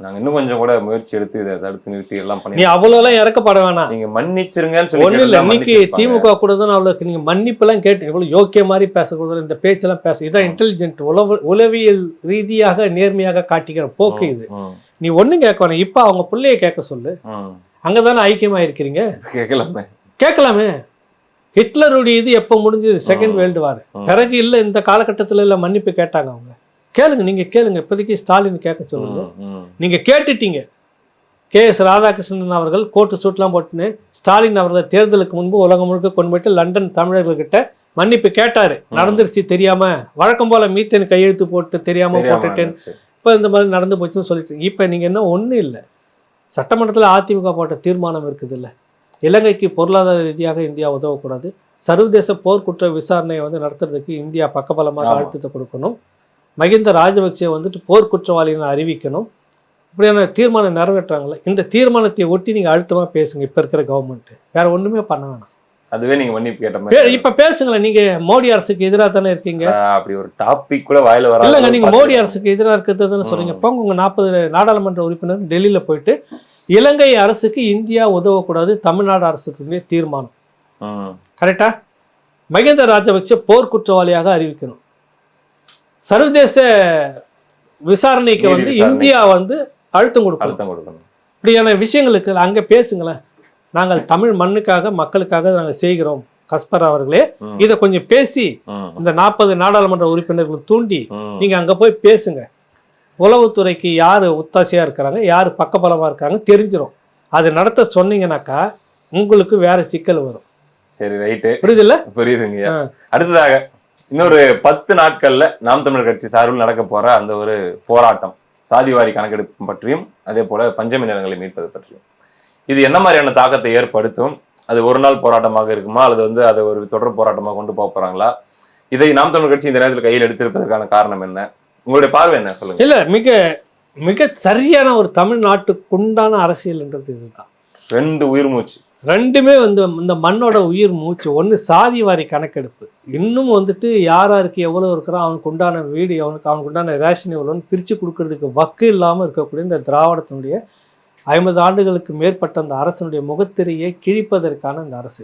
நாங்கள் இன்னும் கொஞ்சம் கூட முயற்சி எடுத்து இதை தடுத்து நிறுத்தி எல்லாம் பண்ணி, நீ அவ்வளோலாம் இறக்கப்பட வேணாம், நீங்கள் மன்னிச்சிருங்கன்னு சொல்லி. ஒன்றும் இல்லை, இன்னைக்கு திமுக கூட தான் அவ்வளோ நீங்கள் மன்னிப்பெல்லாம் கேட்டு எவ்வளோ யோக்கிய மாதிரி பேசக்கூடாது, இந்த பேச்செல்லாம் பேச, இதான் இன்டெலிஜென்ட் உளவியல் ரீதியாக நேர்மையாக காட்டிக்கிற போக்கு இது. நீ ஒன்றும் கேட்க வேணாம், இப்போ அவங்க பிள்ளைய கேட்க சொல்லு. அங்கே தானே ஐக்கியமாக இருக்கிறீங்க, கேட்கலாமே. ஹிட்லருடைய இது எப்போ முடிஞ்சது? செகண்ட் வேர்ல்டு வார் பிறகு இல்லை, இந்த காலகட்டத்தில் இல்லை மன்னிப்பு கேட்டாங்க அவங்க. கேளுங்க, நீங்கள் கேளுங்க. இப்போதைக்கு ஸ்டாலின் கேட்க சொல்லுங்க. நீங்கள் கேட்டுட்டீங்க. KS ராதாகிருஷ்ணன் அவர்கள் கோட்டு சூட்லாம் போட்டுன்னு ஸ்டாலின் அவர்கள் தேர்தலுக்கு முன்பு உலகம் முழுக்க கொண்டு போயிட்டு லண்டன் தமிழர்கள்கிட்ட மன்னிப்பு கேட்டார். நடந்துருச்சு தெரியாம, வழக்கம் போல மீத்தேன் கையெழுத்து போட்டு தெரியாம போட்டுட்டேன், இப்போ இந்த மாதிரி நடந்து போச்சுன்னு சொல்லிட்டு. இப்போ நீங்கள் என்ன ஒன்றும் இல்லை, சட்டமன்றத்தில் அதிமுக போட்ட தீர்மானம் இருக்குது இல்லை, இலங்கைக்கு பொருளாதார ரீதியாக இந்தியா உதவக்கூடாது, சர்வதேச போர்க்குற்ற விசாரணையை வந்து நடத்துறதுக்கு இந்தியா பக்கபலமாக அழுத்தத்தை கொடுக்கணும், மகிந்த ராஜபக்சே வந்துட்டு போர்க்குற்றவாளின்னு அறிவிக்கணும், இப்படியான தீர்மானம் நிறைவேற்றாங்களே. இந்த தீர்மானத்தை ஒட்டி நீங்கள் அழுத்தமாக பேசுங்க. இப்போ இருக்கிற கவர்மெண்ட் வேற ஒன்றுமே பண்ண வேணாம். அதுவே நீங்க மன்னிப்பு கேட்ட மாதிரி இப்போ பேசுங்களேன். நீங்கள் மோடி அரசுக்கு எதிராக தானே இருக்கீங்க. அப்படி ஒரு டாபிக் கூட வாயில வர இல்லைங்க, நீங்கள் மோடி அரசுக்கு எதிராக இருக்கிறது தானே சொல்றீங்க. இப்போ உங்கள் 40 நாடாளுமன்ற உறுப்பினர் டெல்லியில் போயிட்டு இலங்கை அரசுக்கு இந்தியா உதவக்கூடாது, தமிழ்நாடு அரசுக்குரிய தீர்மானம் கரெக்டா? மகிந்த ராஜபக்சே போர்க்குற்றவாளியாக அறிவிக்கணும், சர்வதேச விசாரணைக்கு வந்து இந்தியா வந்து அழுத்தம் கொடுக்கணும். இப்படியான விஷயங்களுக்கு அங்கே பேசுங்களேன். நாங்கள் தமிழ் மண்ணுக்காக மக்களுக்காக நாங்கள் செய்கிறோம், கஸ்பர் அவர்களே இதை கொஞ்சம் பேசி இந்த 40 நாடாளுமன்ற உறுப்பினர்கள் தூண்டி நீங்க அங்க போய் பேசுங்க. உளவுத்துறைக்கு யார் ஒத்தாசையா இருக்கிறாங்க, யார் பக்கபலமா இருக்காங்க தெரிஞ்சிடும். அது நடத்த சொன்னீங்கன்னாக்கா உங்களுக்கு வேற சிக்கல் வரும். சரி, ரைட்டு, புரியுதுல்ல? புரியுதுங்க. அடுத்ததாக இன்னொரு 10 நாட்கள்ல நாம் தமிழர் கட்சி சார்பில் நடக்க போற அந்த ஒரு போராட்டம், சாதிவாரி கணக்கெடுப்பு பற்றியும் அதே போல பஞ்சமி நிலங்களை மீட்பது பற்றியும், இது என்ன மாதிரியான தாக்கத்தை ஏற்படுத்தும்? அது ஒரு நாள் போராட்டமாக இருக்குமா, அல்லது வந்து அதை ஒரு தொடர் போராட்டமாக கொண்டு போக போறாங்களா? இதை நாம் தமிழர் கட்சி இந்த நேரத்தில் கையில் எடுத்திருப்பதற்கான காரணம் என்ன? உங்களுடைய பார்வை என்ன சொல்லுங்க. இல்ல, மிக மிக சரியான ஒரு தமிழ்நாட்டுக்குண்டான அரசியல்ன்றது இதுதான். 2 உயிர் மூச்சு, ரெண்டுமே வந்து இந்த மண்ணோட உயிர் மூச்சு. ஒன்று சாதிவாரி கணக்கெடுப்பு, இன்னும் வந்துட்டு யாராருக்கு எவ்வளோ இருக்கிறோம், அவனுக்கு உண்டான வீடு, அவனுக்கு உண்டான ரேஷன் எவ்வளோன்னு பிரித்து கொடுக்கறதுக்கு வக்கு இல்லாமல் இருக்கக்கூடிய இந்த திராவிடத்தினுடைய 50 ஆண்டுகளுக்கு மேற்பட்ட அந்த அரசனுடைய முகத்திரையை கிழிப்பதற்கான இந்த அரசு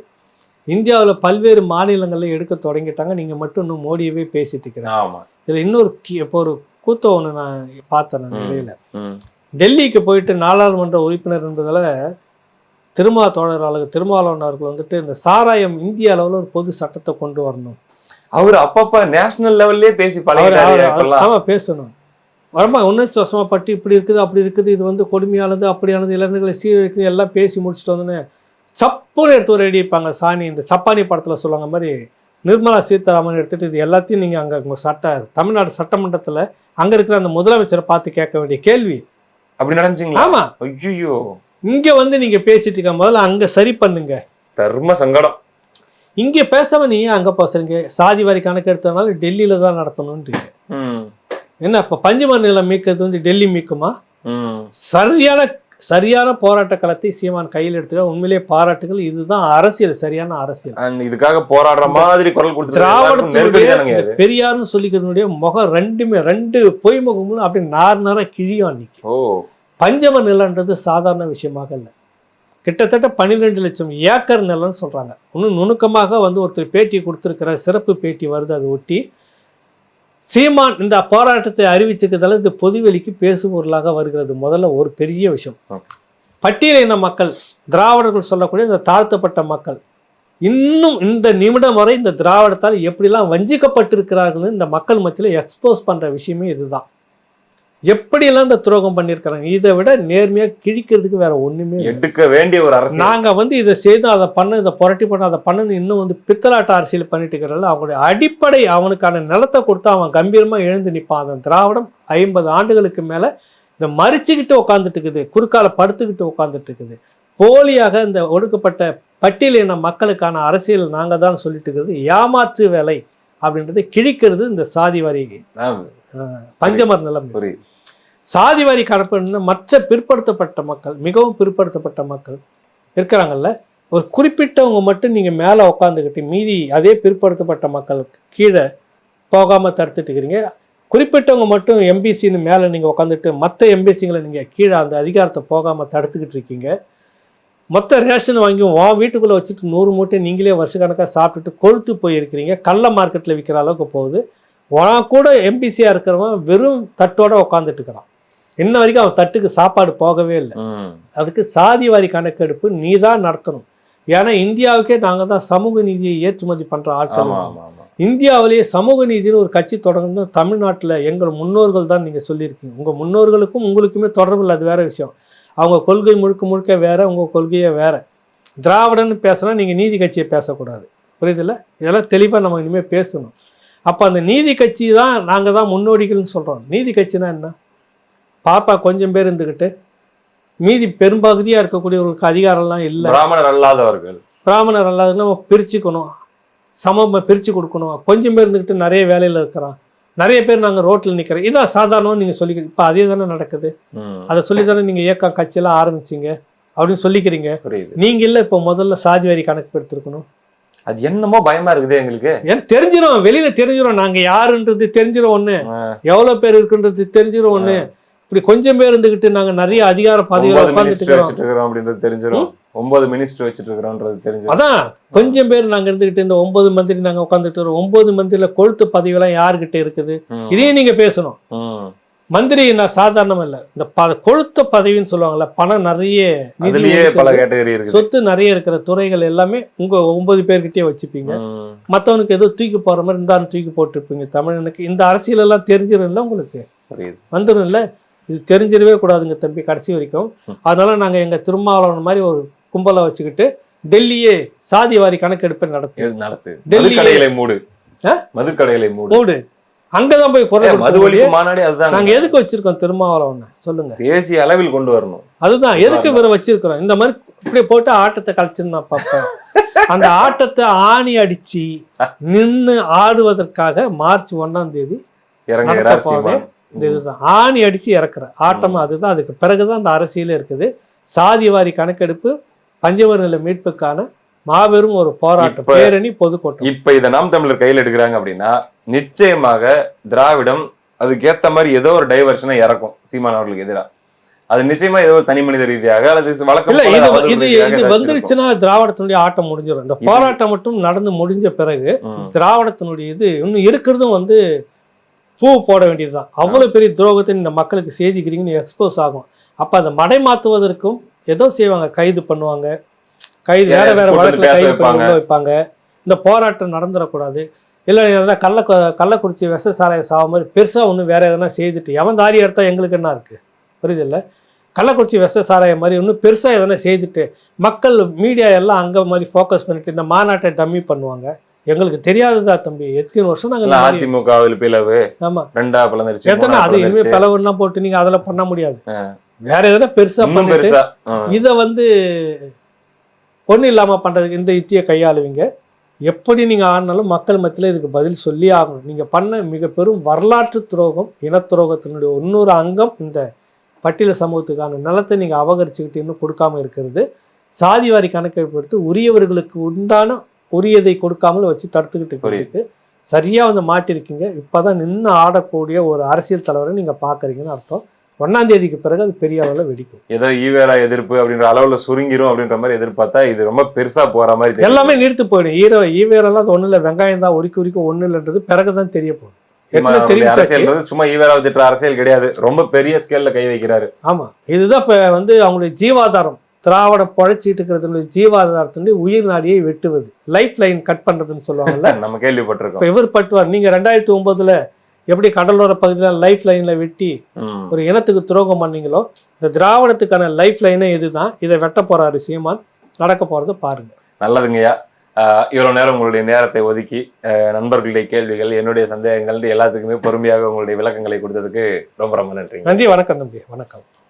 இந்தியாவில் பல்வேறு மாநிலங்களில் எடுக்க தொடங்கிட்டாங்க. நீங்கள் மட்டும் இன்னும் மோடியவே பேசிட்டு இருக்கிறேன். இதில் இன்னொரு இப்போ ஒரு கூத்த ஒன்று நான் பார்த்தேன். நான் இடையில டெல்லிக்கு போயிட்டு நாடாளுமன்ற உறுப்பினர் என்பதால் திருமாவளவன் அவர்கள் வந்துட்டு இந்த சாராயம் இந்திய அளவில் ஒரு பொது சட்டத்தை கொண்டு வரணும். அவர் அப்பப்ப நேஷனல் லெவல்லே பேசி பேசணும். வரமா உணர்ச்சி வசமாப்பட்டு இப்படி இருக்குது அப்படி இருக்குது, இது வந்து கொடுமையானது அப்படியானது, இளைஞர்களை சீரழிக்குது எல்லாம் பேசி முடிச்சுட்டு வந்தோன்னே சப்புன்னு எடுத்து ஒரு அடிப்பாங்க. சாணி இந்த சப்பானி படத்தில் சொல்லுவாங்க மாதிரி நிர்மலா சீதாராமன் எடுத்துகிட்டு இது எல்லாத்தையும் நீங்கள் அங்கே உங்கள் தமிழ்நாடு சட்டமன்றத்தில் அங்கே இருக்கிற அந்த முதலமைச்சரை பார்த்து கேட்க வேண்டிய கேள்வி அப்படி நடந்துச்சுங்களா? ஆமாம். ஐயோ, இங்கே வந்து நீங்கள் பேசிட்டு இருக்க முதல்ல அங்கே சரி பண்ணுங்க. தர்ம சங்கடம். இங்கே பேசாம நீங்க அங்கே பேசுறீங்க. சாதி வாரி கணக்கு எடுத்ததுனால டெல்லியில தான் நடத்தணும்ன்றீங்க. என்ன இப்போ பஞ்சம நிலம் மீட்கிறது வந்து டெல்லி மீக்குமா? சரியான சரியான போராட்ட களத்தை சீமான் கையில் எடுத்துக்க உண்மையிலேயே பாராட்டுகள். இதுதான் அரசியல், சரியான அரசியல். இதுக்காக போராடுற மாதிரி குரல் கொடுத்து திராவிடத்தினுடைய பெரியார்னு சொல்லிக்கிறதுனுடைய முகம் ரெண்டு பொய்முகமும் அப்படி நார் கிழியும் அன்னைக்கு. பஞ்சம நிலன்றது சாதாரண விஷயமாக இல்லை. கிட்டத்தட்ட 12 லட்சம் ஏக்கர் நிலம்னு சொல்றாங்க. இன்னும் நுணுக்கமாக ஒருத்தர் பேட்டி கொடுத்துருக்கிற சிறப்பு பேட்டி வருது. அதை ஒட்டி சீமான் இந்த போராட்டத்தை அறிவிச்சிருக்கிறதால இந்த பொதுவெளிக்கு பேசுபொருளாக வருகிறது. முதல்ல ஒரு பெரிய விஷயம், பட்டியலின மக்கள், திராவிடர்கள் சொல்லக்கூடிய இந்த தாழ்த்தப்பட்ட மக்கள் இன்னும் இந்த நிமிடம் வரை இந்த திராவிடத்தால் எப்படிலாம் வஞ்சிக்கப்பட்டிருக்கிறார்கள் இந்த மக்கள் மத்தியில் எக்ஸ்போஸ் பண்ற விஷயமே இதுதான். எப்படியெல்லாம் இந்த துரோகம் பண்ணியிருக்கிறாங்க, இதை விட நேர்மையாக கிழிக்கிறதுக்கு வேற ஒண்ணுமே எடுக்க வேண்டிய ஒரு அரசு. நாங்கள் இதை செய்து அதை பண்ண, இதை புரட்டி பண்ண, அதை பண்ணு இன்னும் பித்தலாட்ட அரசியல் பண்ணிட்டு இருக்கிறாங்க. அவங்களுடைய அடிப்படை அவனுக்கான நிலத்தை கொடுத்தா அவன் கம்பீரமாக எழுந்து நிற்பான். அந்த திராவிடம் 50 ஆண்டுகளுக்கு மேலே இந்த மறிச்சுக்கிட்டு உட்காந்துட்டு இருக்குது, குறுக்கால படுத்துக்கிட்டு உட்காந்துட்டு இருக்குது. போலியாக இந்த ஒடுக்கப்பட்ட பட்டியலின மக்களுக்கான அரசியல் நாங்கள் தான் சொல்லிட்டு இருக்கிறது ஏமாற்று வேலை அப்படின்றது கிழிக்கிறது இந்த சாதி வாரி பஞ்சமர் நிலம். சாதிவாரி கணக்கு மற்ற பிற்படுத்தப்பட்ட மக்கள், மிகவும் பிற்படுத்தப்பட்ட மக்கள் இருக்கிறாங்கல்ல, ஒரு குறிப்பிட்டவங்க மட்டும் நீங்கள் மேலே உட்காந்துக்கிட்டு மீதி அதே பிற்படுத்தப்பட்ட மக்களுக்கு கீழே போகாமல் தடுத்துட்டு இருக்கிறீங்க. குறிப்பிட்டவங்க மட்டும் எம்பிசின்னு மேலே நீங்கள் உட்காந்துட்டு மற்ற எம்பிசிங்களை நீங்கள் கீழே அந்த அதிகாரத்தை போகாமல் தடுத்துக்கிட்டு இருக்கீங்க. மொத்த ரேஷன் வாங்கி வீட்டுக்குள்ளே வச்சுட்டு 100 மூட்டை நீங்களே வருஷக்கணக்காக சாப்பிட்டுட்டு கொழுத்து போயிருக்கிறீங்க. கள்ள மார்க்கெட்டில் விற்கிற அளவுக்கு போகுது. கூட எம்பிசியாக இருக்கிறவன் வெறும் தட்டோட உட்காந்துட்டு இருக்கிறான். இன்ன வரைக்கும் அவன் தட்டுக்கு சாப்பாடு போகவே இல்லை. அதுக்கு சாதிவாரி கணக்கெடுப்பு நீ தான் நடத்தணும். ஏன்னா இந்தியாவுக்கே நாங்கள் தான் சமூக நீதியை ஏற்றுமதி பண்ணுற ஆட்கள். இந்தியாவிலேயே சமூக நீதினு ஒரு கட்சி தொடங்கணும் தமிழ்நாட்டில் எங்கள் முன்னோர்கள் தான் நீங்கள் சொல்லியிருக்கீங்க. உங்கள் முன்னோர்களுக்கும் உங்களுக்குமே தொடர்பு இல்லை, அது வேற விஷயம். அவங்க கொள்கை முழுக்க வேற, உங்கள் கொள்கையே வேற. திராவிடன்னு பேசினா நீங்கள் நீதி கட்சியை பேசக்கூடாது, புரியுதில்ல? இதெல்லாம் தெளிவாக நம்ம இனிமேல் பேசணும். அப்போ அந்த நீதி கட்சி தான் நாங்கள் தான் முன்னோடிகள்னு சொல்கிறோம். நீதி கட்சினா என்ன? பாப்பா கொஞ்சம் பேர் இருந்துக்கிட்டு மீதி பெரும்பகுதியாக இருக்கக்கூடியவர்களுக்கு அதிகாரம்லாம் இல்லை. பிராமணர் அல்லாதவர்கள், பிராமணர் அல்லாதவர்கள் நம்ம பிரிச்சுக்கணும், சமமாக பிரித்து கொடுக்கணும். கொஞ்சம் பேர் இருந்துக்கிட்டு நிறைய வேலையில் இருக்கிறான், நிறைய பேர் நாங்கள் ரோட்டில் நிற்கிறோம். இதான் சாதாரணம் நீங்கள் சொல்லிக்கிறீங்க. இப்போ அதே தானே நடக்குது. அதை சொல்லி தானே நீங்கள் இயக்கம் கட்சியெல்லாம் ஆரம்பிச்சிங்க அப்படின்னு சொல்லிக்கிறீங்க. நீங்கள் இல்லை இப்போ முதல்ல சாதிவாரி கணக்கு எடுத்துருக்கணும். அது என்னமோ பயமா இருக்குது எங்களுக்கு. ஏன்னா தெரிஞ்சிடும், வெளியில தெரிஞ்சிடும், நாங்க யாருன்றது தெரிஞ்சிடும், ஒண்ணு எவ்வளவு பேர் இருக்குன்றது தெரிஞ்சிடும், ஒண்ணு இப்படி கொஞ்சம் பேர் இருந்துகிட்டு நாங்க நிறைய அதிகார பதவிகளை வச்சுட்டு இருக்கிறோம் அப்படின்றது தெரிஞ்சிடும். 9 மினிஸ்டர் வச்சுட்டு இருக்கிறோம்ன்றது தெரிஞ்சிடும். அதான் கொஞ்சம் பேர் நாங்க இருந்துகிட்டு இந்த 9 மந்திரி நாங்க உட்காந்துட்டு இருக்கோம். 9 மந்திரில கொழுத்து பதவியெல்லாம் யாருக்கிட்ட இருக்குது, இதையும் நீங்க பேசணும். மந்திரி நான் சாதாரணம் இல்லை, இந்த கொழுத்த பதவின்னு சொல்லுவாங்கல்ல, பணம் நிறைய, பல கேட்டகரி இருக்கு, சொத்து நிறைய இருக்கிற துறைகள் எல்லாமே உங்க 9 பேர்கிட்டயே வச்சுப்பீங்க. மற்றவனுக்கு ஏதோ தூக்கி போற மாதிரி இருந்தாலும் தூக்கி போட்டுருப்பீங்க. தமிழனுக்கு இந்த அரசியல் எல்லாம் தெரிஞ்சிடும் இல்லை, உங்களுக்கு வந்துடும் இல்லை. இது தெரிஞ்சிடவே கூடாதுங்க தம்பி கடைசி வரைக்கும். அதனால நாங்க எங்க திருமாவளவன் மாதிரி ஒரு கும்பலை வச்சுக்கிட்டு டெல்லியே சாதிவாரி கணக்கெடுப்பை நடத்து. டெல்லி மூடு அங்கதான் போய் குரல் மாநாடு. அதுதான் நாங்க எதுக்கு வச்சிருக்கோம் திருமாவளவன் சொல்லுங்க, தேசிய அளவில் கொண்டு வரணும். அதுதான் எதுக்கு இவரை வச்சிருக்கிறோம். இந்த மாதிரி இப்படியே போட்டு ஆட்டத்தை கழிச்சுன்னு நான் பார்ப்பேன். அந்த ஆட்டத்தை ஆணி அடிச்சு நின்று ஆடுவதற்காக மார்ச் 1ஆம் தேதி இந்த இதுதான் ஆணி அடிச்சு இறக்குற ஆட்டம். அதுதான் அதுக்கு பிறகுதான் அந்த அரசியலே இருக்குது. சாதிவாரி கணக்கெடுப்பு, பஞ்சமர் நில மீட்புக்கான மாபெரும் ஒரு போராட்டம், பேரணி, பொதுக்கூட்டம். இப்ப இதை நாம் தமிழர் கையில் எடுக்கிறாங்க அப்படின்னா நிச்சயமாக திராவிடம் அதுக்கேத்த மாதிரி ஏதோ ஒரு டைவர்ஷனை இறக்கும் சீமான் அவர்களுக்கு எதிராக. அது நிச்சயமா ஏதோ ஒரு தனி மனித ரீதியாக அல்லது வழக்கம் இது வந்துருச்சுன்னா திராவிடத்தினுடைய ஆட்டம் முடிஞ்சிடும். இந்த போராட்டம் மட்டும் நடந்து முடிஞ்ச பிறகு திராவிடத்தினுடைய இது இன்னும் இருக்கிறதும் பூ போட வேண்டியதுதான். அவ்வளவு பெரிய துரோகத்தை இந்த மக்களுக்கு செய்திக்கிறீங்கன்னு எக்ஸ்போஸ் ஆகும். அப்ப அதை மடைமாத்துவதற்கும் ஏதோ செய்வாங்க, கைது பண்ணுவாங்க, கைது வேற வழக்குல கைது பண்ணி வைப்பாங்க. இந்த போராட்டம் நடந்துடக்கூடாது. இல்லை கள்ளக்குறிச்சி விஷ சாராய சாவ மாதிரி பெருசா ஒன்று வேற எதனா செய்துட்டு எவன் தாரி எடுத்தா எங்களுக்கு என்ன இருக்கு, புரியுது இல்லை? கள்ளக்குறிச்சி விஷ சாராய மாதிரி ஒன்று பெருசா எதனா செய்துட்டு மக்கள் மீடியா எல்லாம் அங்க மாதிரி ஃபோக்கஸ் பண்ணிட்டு இந்த மாநாட்டை டம்மி பண்ணுவாங்க. எங்களுக்கு தெரியாதுதா தம்பி, எத்தனை வருஷம் நாங்க அதிமுகவில் பிளவு, ஆமா ரெண்டா பிளந்துருச்சு, எத்தனை அது இனிமே பிளவுன்னா போட்டு நீங்க அதில் பண்ண முடியாது. வேற எதனா பெருசா பண்ணிட்டு இதை ஒன்றும் இல்லாம பண்றதுக்கு இந்த யுத்தியை கையாளுவீங்க. எப்படி நீங்க ஆனாலும் மக்கள் மத்தியில் இதுக்கு பதில் சொல்லி ஆகணும். நீங்க பண்ண மிக பெரும் வரலாற்று துரோகம், இனத்துரோகத்தினுடைய இன்னொரு அங்கம் இந்த பட்டியல சமூகத்துக்கான நிலத்தை நீங்கள் அபகரிச்சுக்கிட்டு இன்னும் கொடுக்காம இருக்கிறது, சாதிவாரி கணக்கை பொறுத்து உரியவர்களுக்கு உண்டான உரியதை கொடுக்காமல் வச்சு தடுத்துக்கிட்டு இருக்கிறதுக்கு சரியாக வந்து மாட்டிருக்கீங்க. இப்போ தான் நின்று ஆடக்கூடிய ஒரு அரசியல் தலைவரை நீங்கள் பார்க்குறீங்கன்னு அர்த்தம். 1ஆம் தேதிக்கு பிறகு அது பெரிய அளவில் வெடிக்கும். ஏதோ ஈவேரா எதிர்ப்பு அப்படின்ற அளவுல சுருங்கிரும் அப்படின்ற மாதிரி எதிர்பார்த்தா இது ரொம்ப பெருசா போற மாதிரி தெரியுது. எல்லாமே நீர்த்து போயிடும். ஈவேரெல்லாம் அது ஒன்றும் இல்லை, வெங்காயம் தான் உரிக்க ஒன்றும் இல்லைன்றது பிறகுதான் தெரிய போகும். அரசியல் சும்மா ஈவேரா திட்டுற அரசியல் கிடையாது, ரொம்ப பெரிய ஸ்கேல்ல கை வைக்கிறாரு. ஆமா, இதுதான் இப்ப வந்து அவங்களுடைய ஜீவாதாரம். திராவிடம் பழைச்சிட்டு இருக்கிறதுடைய ஜீவாதாரத்தினுடைய உயிர் நாடியை வெட்டுவது, லைஃப் லைன் கட் பண்றதுன்னு சொல்லுவாங்கல்ல. நம்ம கேள்விப்பட்டிருக்கோம். இவர் பட்டுவார். நீங்க 2009 எப்படி கடலோர பகுதியில் லைஃப் லைன்ல வெட்டி ஒரு இனத்துக்கு துரோகம் பண்ணீங்களோ, இந்த திராவிடத்துக்கான லைஃப் லைனே இதுதான். இதை வெட்ட போறாரு சீமான். நடக்க போறதை பாருங்க. நல்லதுங்கய்யா. இவ்வளவு நேரம் உங்களுடைய நேரத்தை ஒதுக்கி நண்பர்களுடைய கேள்விகள், என்னுடைய சந்தேகங்கள் எல்லாத்துக்குமே பொறுமையாக உங்களுடைய விளக்கங்களை கொடுத்ததுக்கு ரொம்ப ரொம்ப நன்றி. நன்றி. வணக்கம் தம்பி. வணக்கம்.